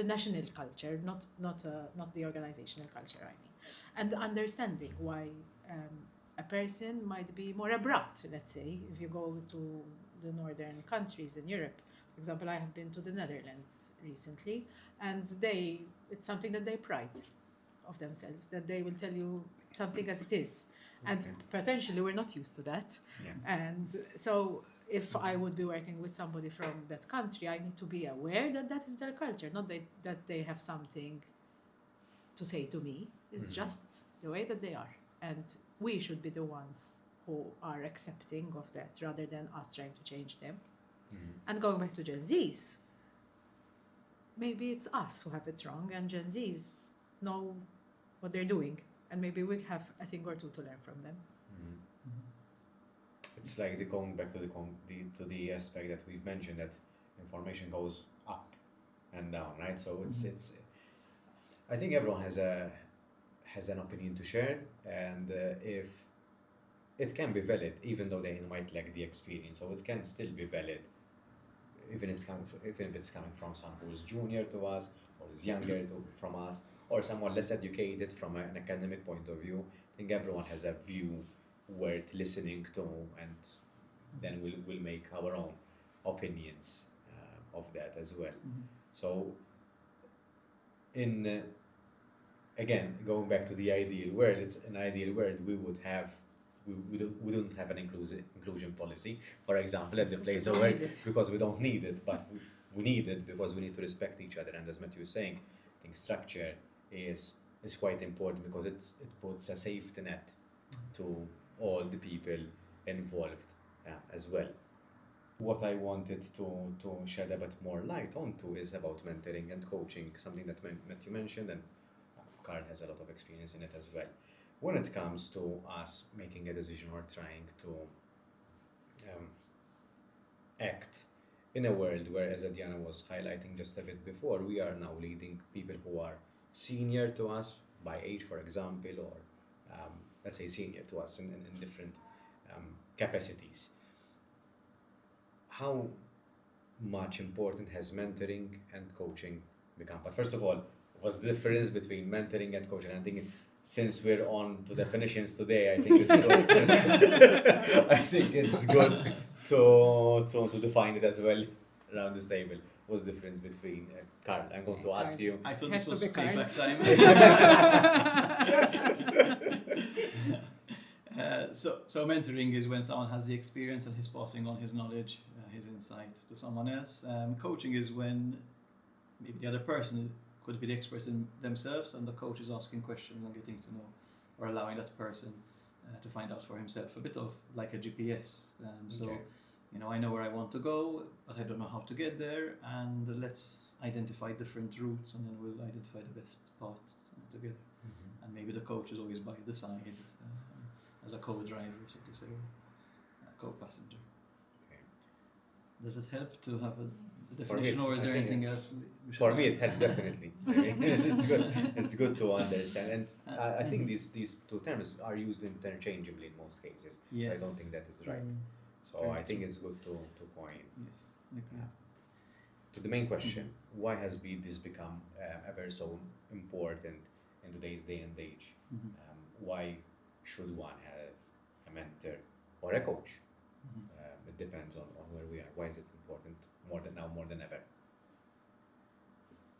national culture, not the organizational culture, I mean. And understanding why a person might be more abrupt, let's say, if you go to the northern countries in Europe. For example, I have been to the Netherlands recently, and it's something that they pride of themselves, that they will tell you something as it is. And potentially we're not used to that. And so if I would be working with somebody from that country, I need to be aware that that is their culture, not that they have something to say to me. It's just the way that they are. And we should be the ones who are accepting of that, rather than us trying to change them. And going back to Gen Zs, maybe it's us who have it wrong, and Gen Zs know what they're doing, and maybe we have a thing or two to learn from them. It's like going back to the aspect that we've mentioned, that information goes up and down, right? So it's I think everyone has an opinion to share, and if it can be valid, even though they might lack the experience, so it can still be valid, even if it's coming from someone who's junior to us, or is younger from us, or someone less educated from an academic point of view. I think everyone has a view worth listening to, and then we'll make our own opinions of that as well. So again, going back to the ideal world, it's an ideal world we don't have an inclusion policy, for example, at the place of work, because we don't need it, but we need it because we need to respect each other. And as Matthew was saying, I think structure is quite important, because it puts a safety net to all the people involved as well. What I wanted to shed a bit more light onto is about mentoring and coaching, something that Matthew mentioned, and Karl has a lot of experience in it as well. When it comes to us making a decision or trying to act in a world where, as Ediana was highlighting just a bit before, we are now leading people who are senior to us by age, for example, or let's say senior to us in different capacities. How much important has mentoring and coaching become? But first of all, what's the difference between mentoring and coaching? I think since we're on to definitions today, I think it's good. I think it's good to define it as well around this table. What's the difference between Karl? I'm going to ask you. I thought this was payback time. So mentoring is when someone has the experience and he's passing on his knowledge, his insight to someone else. Coaching is when maybe the other person could be the expert in themselves, and the coach is asking questions and getting to know, or allowing that person to find out for himself, a bit of like a GPS. So, Okay. I know where I want to go, but I don't know how to get there, and let's identify different routes, and then we'll identify the best path together. Mhm. And maybe the coach is always by the side as a co-driver, so to say, a co-passenger. Okay. Does it help to have a For me, definition, or is I there think anything else? We should For me, add? it helps definitely. I mean, it's good. It's good to understand, and I think these two terms are used interchangeably in most cases. Yes. I don't think that is right. So Very I think true. it's good to coin. Yes. Agreed. To the main question, why has this become ever so important in today's day and age? Mhm. Why should one have a mentor or a coach? Mhm. It depends on where we are. Why is it important more than ever?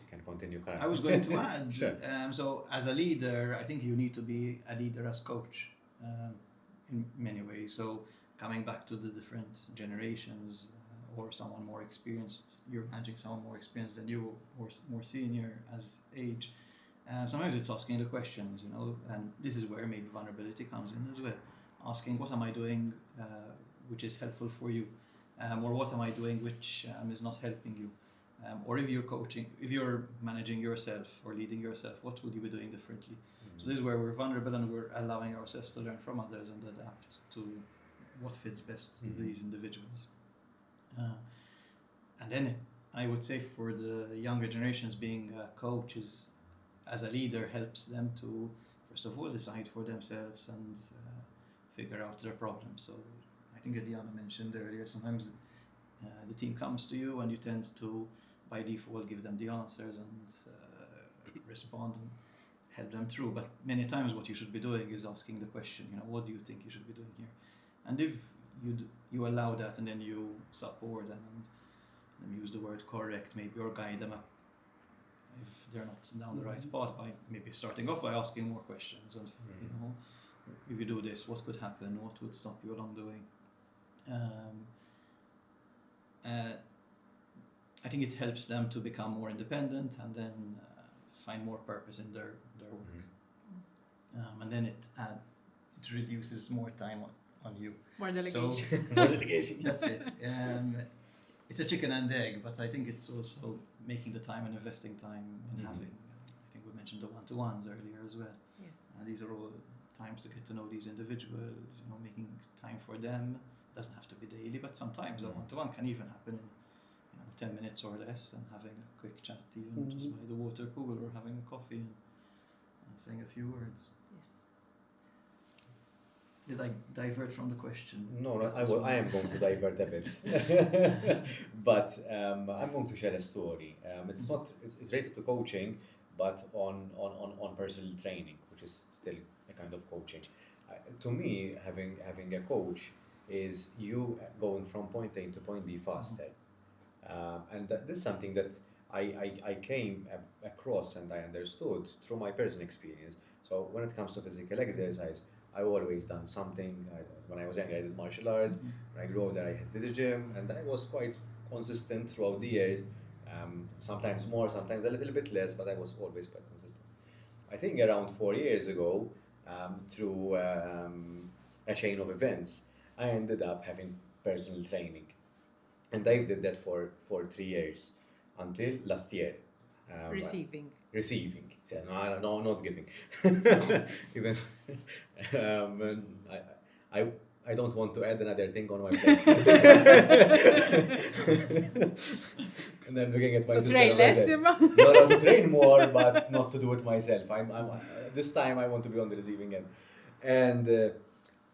You can continue, Karl. I was going to add, Sure. so as a leader, I think you need to be a leader as coach in many ways. So coming back to the different generations, or someone more experienced, you're managing someone more experienced than you, or more senior as age. Sometimes it's asking the questions, and this is where maybe vulnerability comes in as well. Asking, what am I doing which is helpful for you? Or what am I doing which is not helping you? Or if you're managing yourself or leading yourself, what would you be doing differently? So this is where we're vulnerable, and we're allowing ourselves to learn from others and adapt to what fits best to these individuals. And then I would say for the younger generations, being a coach as a leader helps them to, first of all, decide for themselves and figure out their problems. So I think Ediana mentioned earlier, sometimes the team comes to you and you tend to, by default, give them the answers and respond and help them through. But many times what you should be doing is asking the question, what do you think you should be doing here? And if you allow that, and then you support them and use the word correct maybe, or guide them up if they're not down the right path, by maybe starting off by asking more questions, and if you do this, what could happen, what would stop you along the way. I think it helps them to become more independent, and then find more purpose in their work. And then it reduces more time on you. More delegation. So, More delegation. That's it. It's a chicken and egg, but I think it's also making the time and investing time in having. I think we mentioned the one-to-ones earlier as well. Yes. These are all times to get to know these individuals. Making time for them. Doesn't have to be daily, but sometimes a one-to-one can even happen in 10 minutes or less, and having a quick chat, even just by the water cooler, or having a coffee and saying a few words. Yes. Did I divert from the question? No, I am going to divert a bit, but I'm going to share a story. It's related to coaching, but on personal training, which is still a kind of coaching. To me, having a coach is you going from point A to point B faster, and this is something that I came across and I understood through my personal experience. So when it comes to physical exercise, I've always done something. When I was younger, I did martial arts. When I grew older, I did the gym, and I was quite consistent throughout the years. Sometimes more, sometimes a little bit less, but I was always quite consistent. I think around 4 years ago, through a chain of events, I ended up having personal training, and I did that for 3 years until last year. Receiving. So, no, not giving. Even I don't want to add another thing on my plate. And I'm looking at my To sister train and I'm less, like, no, to train more, but not to do it myself. I'm this time I want to be on the receiving end. And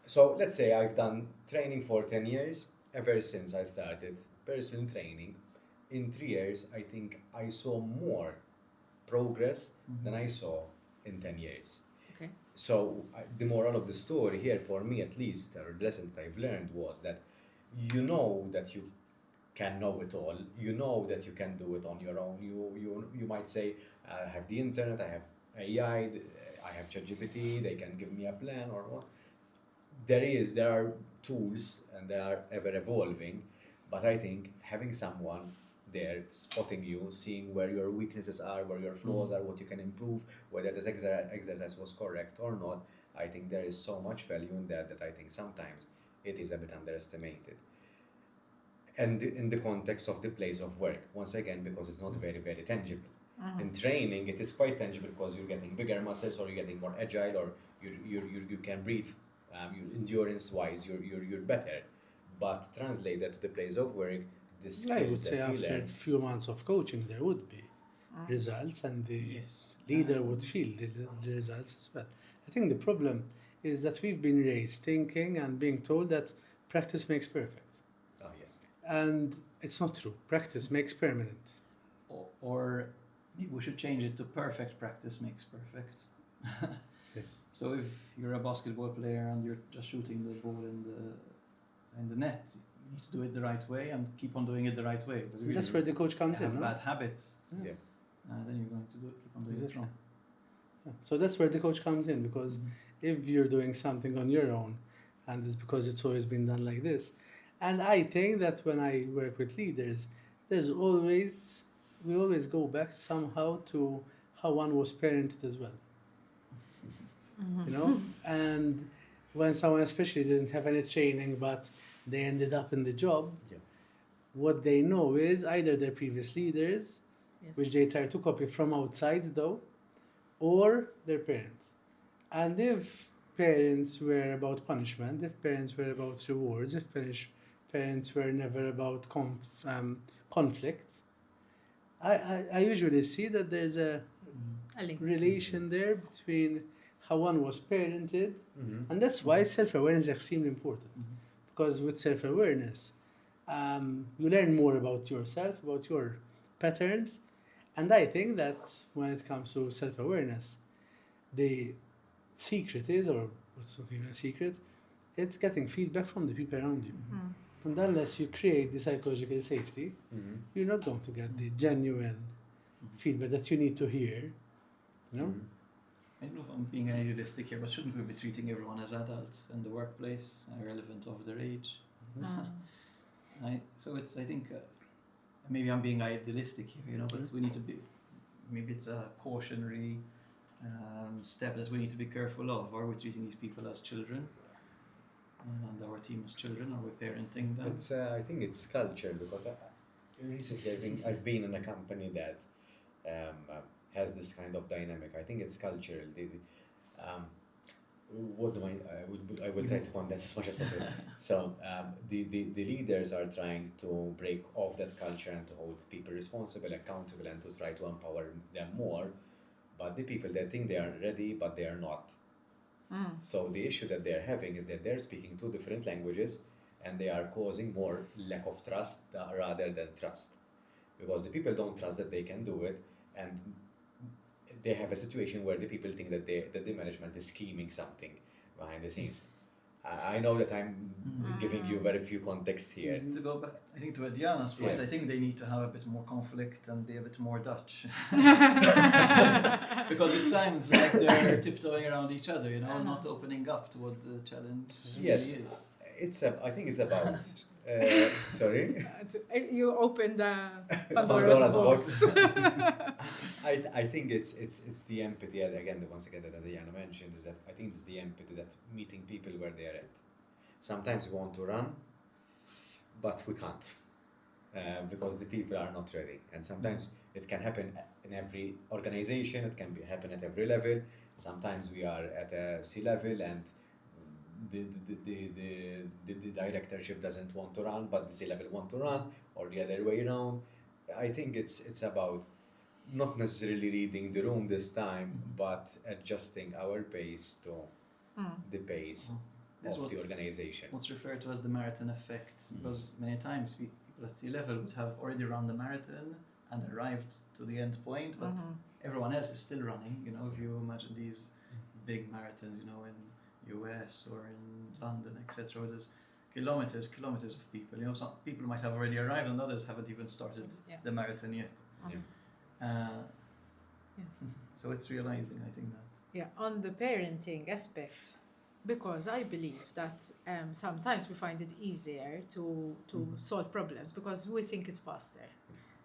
so let's say I've done training for 10 years. Ever since I started personal training, in 3 years, I think I saw more progress than I saw in 10 years. Okay. So the moral of the story here, for me at least, or the lesson that I've learned, was that that you can know it all. You know that you can do it on your own. You might say, I have the internet, I have AI, I have ChatGPT, they can give me a plan or what. There are tools and they are ever evolving, but I think having someone there spotting you, seeing where your weaknesses are, where your flaws are, what you can improve, whether this exercise was correct or not, I think there is so much value in that I think sometimes it is a bit underestimated. And in the context of the place of work, once again, because it's not very, very tangible. In training, it is quite tangible because you're getting bigger muscles, or you're getting more agile, or you can breathe. Endurance-wise, you're better. But translate that to the place of work, the skills I would say that we after learn. a few months of coaching, there would be results, and the Yes. leader would feel the results as well. I think the problem is that we've been raised thinking and being told that practice makes perfect. Ah, yes. And it's not true. Practice makes permanent. Or maybe we should change it to perfect practice makes perfect. Yes. So if you're a basketball player and you're just shooting the ball in the net, you need to do it the right way and keep on doing it the right way. Because That's where the coach comes have in, no? bad habits, Yeah. then you're going to keep on doing Exactly. it wrong. Yeah. So that's where the coach comes in, because if you're doing something on your own, and it's because it's always been done like this. And I think that when I work with leaders, we always go back somehow to how one was parented as well. You know? And when someone especially didn't have any training, but they ended up in the job, Yeah. what they know is either their previous leaders, Yes. which they try to copy from outside though, or their parents. And if parents were about punishment, if parents were about rewards, if parents were never about conflict, I usually see that there's a A link. relation there between how one was parented, Mhm. and that's why self-awareness is extremely important. Because with self-awareness, you learn more about yourself, about your patterns, and I think that when it comes to self-awareness, the secret is, or it's not even a secret, it's getting feedback from the people around you. And unless you create the psychological safety, Mhm. you're not going to get the genuine feedback that you need to hear. You know? Mhm. I don't know if I'm being idealistic here, but shouldn't we be treating everyone as adults in the workplace, irrelevant of their age? So it's, I think, maybe I'm being idealistic here, you know, but we need to be, maybe it's a cautionary step that we need to be careful of. Are we treating these people as children? And our team as children? Are we parenting them? It's I think it's culture, because recently I've been in a company that has this kind of dynamic. I think it's cultural. What do I will try to condense as much as possible. So the leaders are trying to break off that culture and to hold people responsible, accountable, and to try to empower them more. But the people, they think they are ready, but they are not. So the issue that they're having is that they're speaking two different languages, and they are causing more lack of trust rather than trust, because the people don't trust that they can do it, and they have a situation where the people think that the management is scheming something behind the scenes. I know that I'm giving you very few context here. To go back, I think, to Ediana's point, Yeah. I think they need to have a bit more conflict and be a bit more Dutch. Because it sounds like they're tiptoeing around each other, you know, not opening up to what the challenge Yes. really is. I think it's about. Sorry. You opened Pandora's Pandora's box. I think it's the empathy, and again, once again, that Ediana mentioned, is that I think it's the empathy, that meeting people where they are at. Sometimes we want to run, but we can't, because the people are not ready. And sometimes it can happen in every organization, it can happen at every level. Sometimes we are at a C-level and the directorship doesn't want to run, but the C-level want to run, or the other way around. I think it's about not necessarily reading the room this time, but adjusting our pace to the pace This is of the organization. What's referred to as the marathon effect, because many times people at C-level would have already run the marathon and arrived to the end point, but everyone else is still running. You know, if you imagine these big marathons, you know, in US or in London, etc., there's kilometers of people. You know, some people might have already arrived and others haven't even started the marathon yet. So it's realizing, I think, that. Yeah, on the parenting aspect, because I believe that sometimes we find it easier to solve problems because we think it's faster,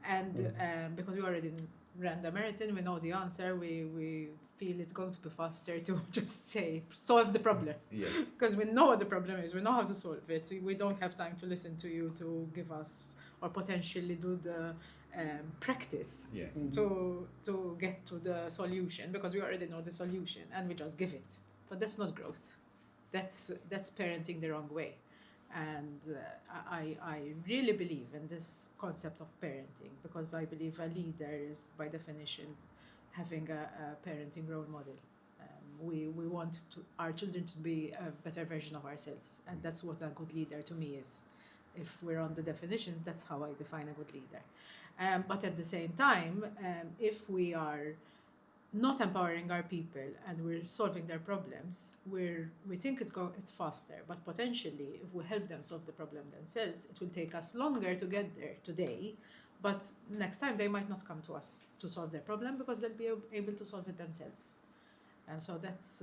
and because we already ran the marathon, we know the answer, we feel it's going to be faster to just say, solve the problem. Yes. Because we know what the problem is, we know how to solve it. We don't have time to listen to you to give us or potentially do the practice Yeah. to get to the solution, because we already know the solution and we just give it. But that's not growth. That's parenting the wrong way. And I really believe in this concept of parenting, because I believe a leader is by definition having a parenting role model. We want our children to be a better version of ourselves, and that's what a good leader to me is. If we're on the definitions, that's how I define a good leader. But at the same time, if we are not empowering our people and we're solving their problems, we think it's faster, but potentially if we help them solve the problem themselves, it will take us longer to get there today, but next time they might not come to us to solve their problem because they'll be able to solve it themselves. And so that's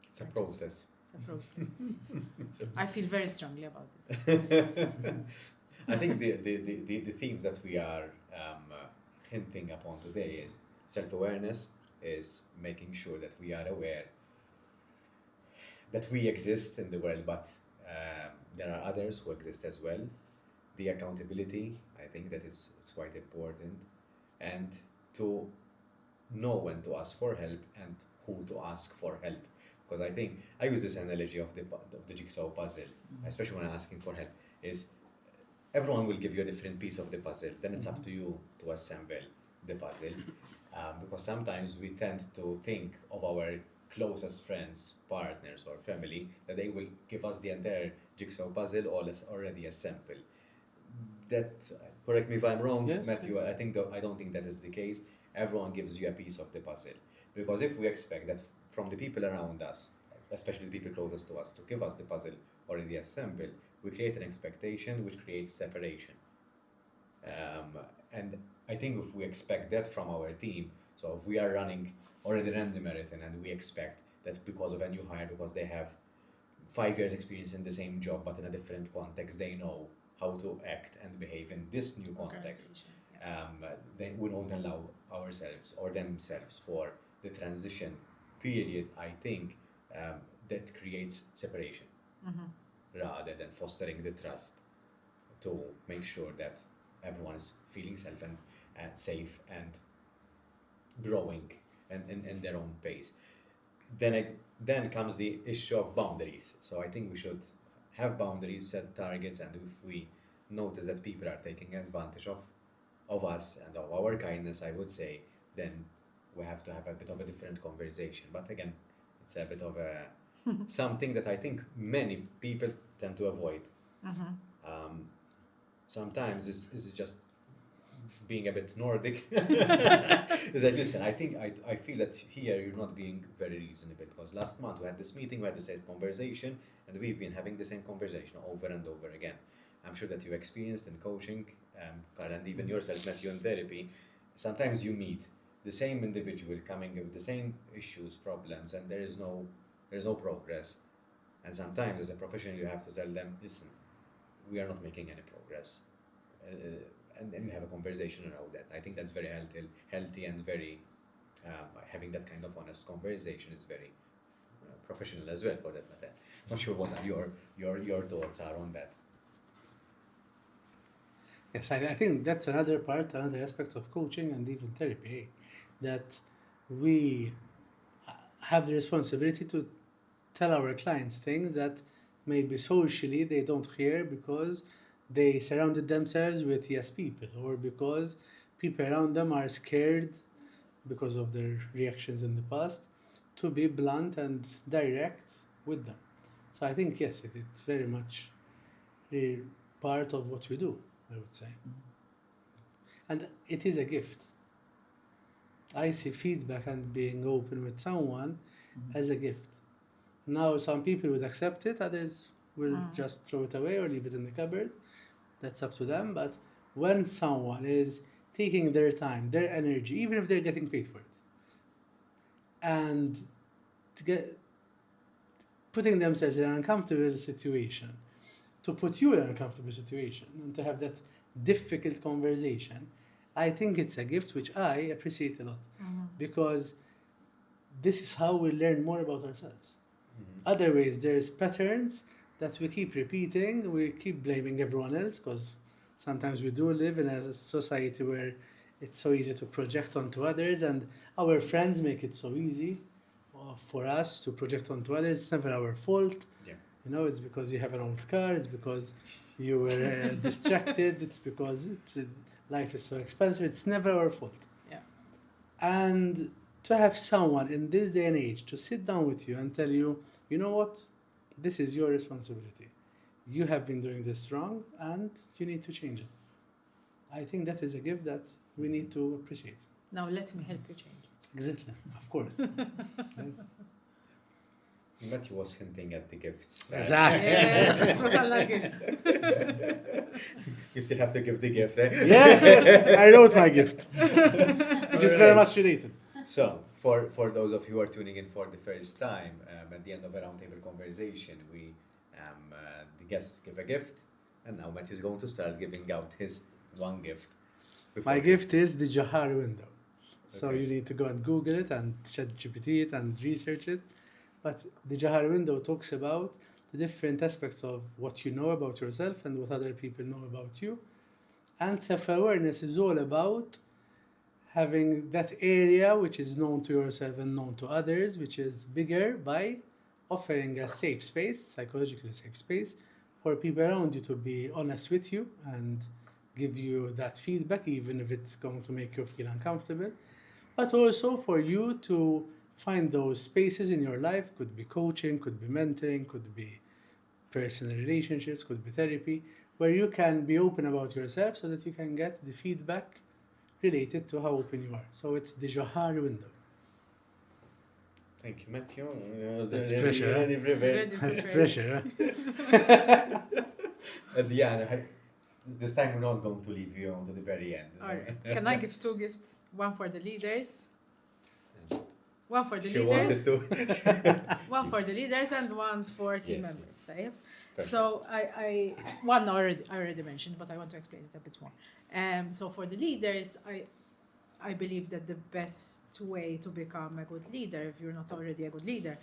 It's a process. it's a process. I feel very strongly about this. I think the themes that we are hinting upon today is self-awareness, is making sure that we are aware that we exist in the world, but there are others who exist as well. The accountability, I think that is quite important, and to know when to ask for help and who to ask for help. Because I think I use this analogy of the jigsaw puzzle, especially when asking for help, is everyone will give you a different piece of the puzzle. Then it's up to you to assemble the puzzle. Because sometimes we tend to think of our closest friends, partners, or family, that they will give us the entire jigsaw puzzle all already assembled. That, correct me if I'm wrong, Yes, Matthew, yes. I don't think that is the case. Everyone gives you a piece of the puzzle. Because if we expect that from the people around us, especially the people closest to us, to give us the puzzle already assembled, we create an expectation which creates separation. And I think if we expect that from our team, so if we are already ran the marathon, and we expect that because of a new hire, because they have 5 years experience in the same job but in a different context, they know how to act and behave in this new context. Organization, yeah. Then we don't allow ourselves or themselves for the transition period. I think that creates separation rather than fostering the trust to make sure that everyone is feeling safe and growing in their own pace. Then comes the issue of boundaries. So I think we should have boundaries, set targets, and if we notice that people are taking advantage of us and of our kindness, I would say, then we have to have a bit of a different conversation. But again, it's a bit of a something that I think many people tend to avoid. Sometimes is just being a bit Nordic. Is like, listen, I feel that here you're not being very reasonable, because last month we had this meeting, we had the same conversation, and we've been having the same conversation over and over again. I'm sure that you experienced in coaching, Karl, and even yourself, Matthew, in therapy. Sometimes you meet the same individual coming with the same issues, problems, and there is no progress. And sometimes as a professional you have to tell them, listen, we are not making any progress. And then you have a conversation around that. I think that's very healthy and very, having that kind of honest conversation is very professional as well, for that matter. Not sure what your thoughts are on that. Yes, I think that's another aspect of coaching and even therapy, that we have the responsibility to tell our clients things that maybe socially they don't hear because they surrounded themselves with yes people, or because people around them are scared because of their reactions in the past, to be blunt and direct with them. So I think, yes, it's very much part of what we do, I would say. And it is a gift. I see feedback and being open with someone as a gift. Now, some people would accept it, others will just throw it away or leave it in the cupboard. That's up to them. But when someone is taking their time, their energy, even if they're getting paid for it, and putting themselves in an uncomfortable situation, to put you in an uncomfortable situation, and to have that difficult conversation, I think it's a gift which I appreciate a lot because this is how we learn more about ourselves. Otherwise, there's patterns that we keep repeating, we keep blaming everyone else because sometimes we do live in a society where it's so easy to project onto others, and our friends make it so easy for us to project onto others. It's never our fault. Yeah. You know, it's because you have an old car, it's because you were distracted, it's because life is so expensive. It's never our fault. Yeah. And to have someone in this day and age to sit down with you and tell you, you know what, this is your responsibility. You have been doing this wrong and you need to change it. I think that is a gift that we need to appreciate. Now let me help you change. Exactly, of course. Yes. Matthew was hinting at the gifts. Exactly. Yes, what I like it. You still have to give the gift, eh? Yes, I wrote my gift, which is very much related. So, for those of you who are tuning in for the first time, at the end of a roundtable conversation, the guests give a gift, and now Matthew's going to start giving out his one gift. My gift is the Johari Window. So Okay. you need to go and Google it and ChatGPT it and research it. But the Johari Window talks about the different aspects of what you know about yourself and what other people know about you. And self-awareness is all about having that area which is known to yourself and known to others, which is bigger by offering a safe space, psychologically safe space, for people around you to be honest with you and give you that feedback, even if it's going to make you feel uncomfortable. But also for you to find those spaces in your life, could be coaching, could be mentoring, could be personal relationships, could be therapy, where you can be open about yourself so that you can get the feedback related to how open you are. So it's the Johari Window. Thank you, Matthew. That's pressure, huh? Ready, prepared. Ready, That's prepared. pressure, huh? Diana, this time we're not going to leave you on to the very end. All right. Can I give two gifts? One for the leaders. One for the She wanted leaders. to. One for the leaders and one for team Yes. members. طيب? Perfect. So I one I already mentioned, but I want to explain it a bit more. So for the leaders, I believe that the best way to become a good leader, if you're not already a good leader,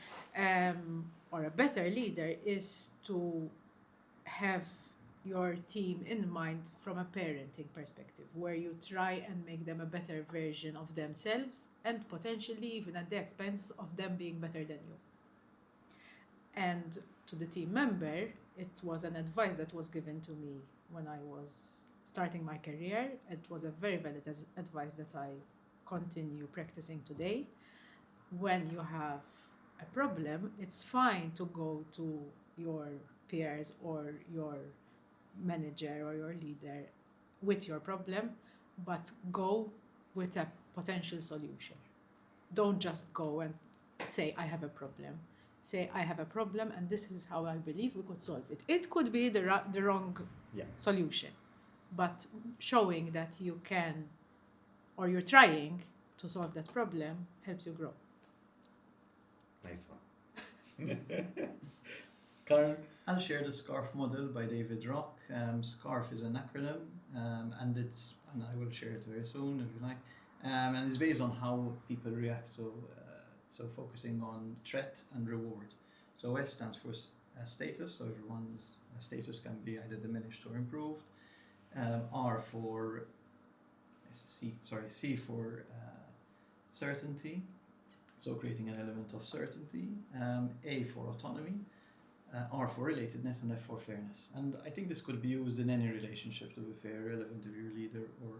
or a better leader, is to have your team in mind from a parenting perspective, where you try and make them a better version of themselves and potentially even at the expense of them being better than you. And to the team member, it was an advice that was given to me when I was starting my career. It was a very valid advice that I continue practicing today. When you have a problem, it's fine to go to your peers or your manager or your leader with your problem, but go with a potential solution. Don't just go and say, I have a problem. Say, I have a problem and this is how I believe we could solve it. It could be the wrong Yeah. solution, but showing that you can, or you're trying to solve that problem, helps you grow. Nice one. Karl? I'll share the SCARF model by David Rock. SCARF is an acronym, and I will share it very soon if you like. And it's based on how people react. So focusing on threat and reward. So S stands for status. So everyone's status can be either diminished or improved. R for C for certainty. So creating an element of certainty. A for autonomy. R for relatedness, and F for fairness. And I think this could be used in any relationship, to be fair, relevant if you're a leader or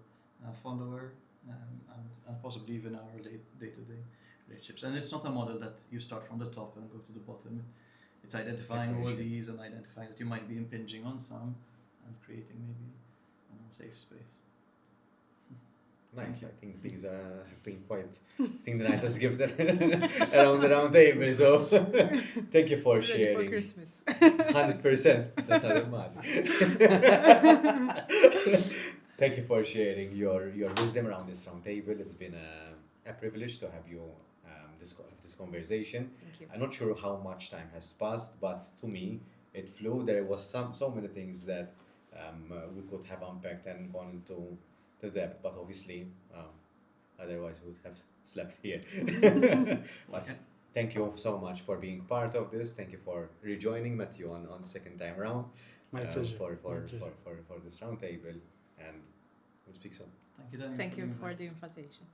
a follower, and possibly even our day-to-day relationships. And it's not a model that you start from the top and go to the bottom. It's identifying all separation. these and identifying that you might be impinging on some and creating maybe an unsafe space. Nice. I think these have been quite, the nicest gifts around the round table. So thank you for Ready sharing. for Christmas. 100%. That's not much. Thank you for sharing your wisdom around this round table. It's been a privilege to have you this conversation. Thank you. I'm not sure how much time has passed, but to me it flew. There was so many things that we could have unpacked and gone into to depth, but obviously, otherwise we would have slept here. But thank you so much for being part of this. Thank you for rejoining Matthew on second time around. My pleasure. For My pleasure. this roundtable, and we'll speak soon. Thank you, Daniel. Thank for you the for invite. the invitation.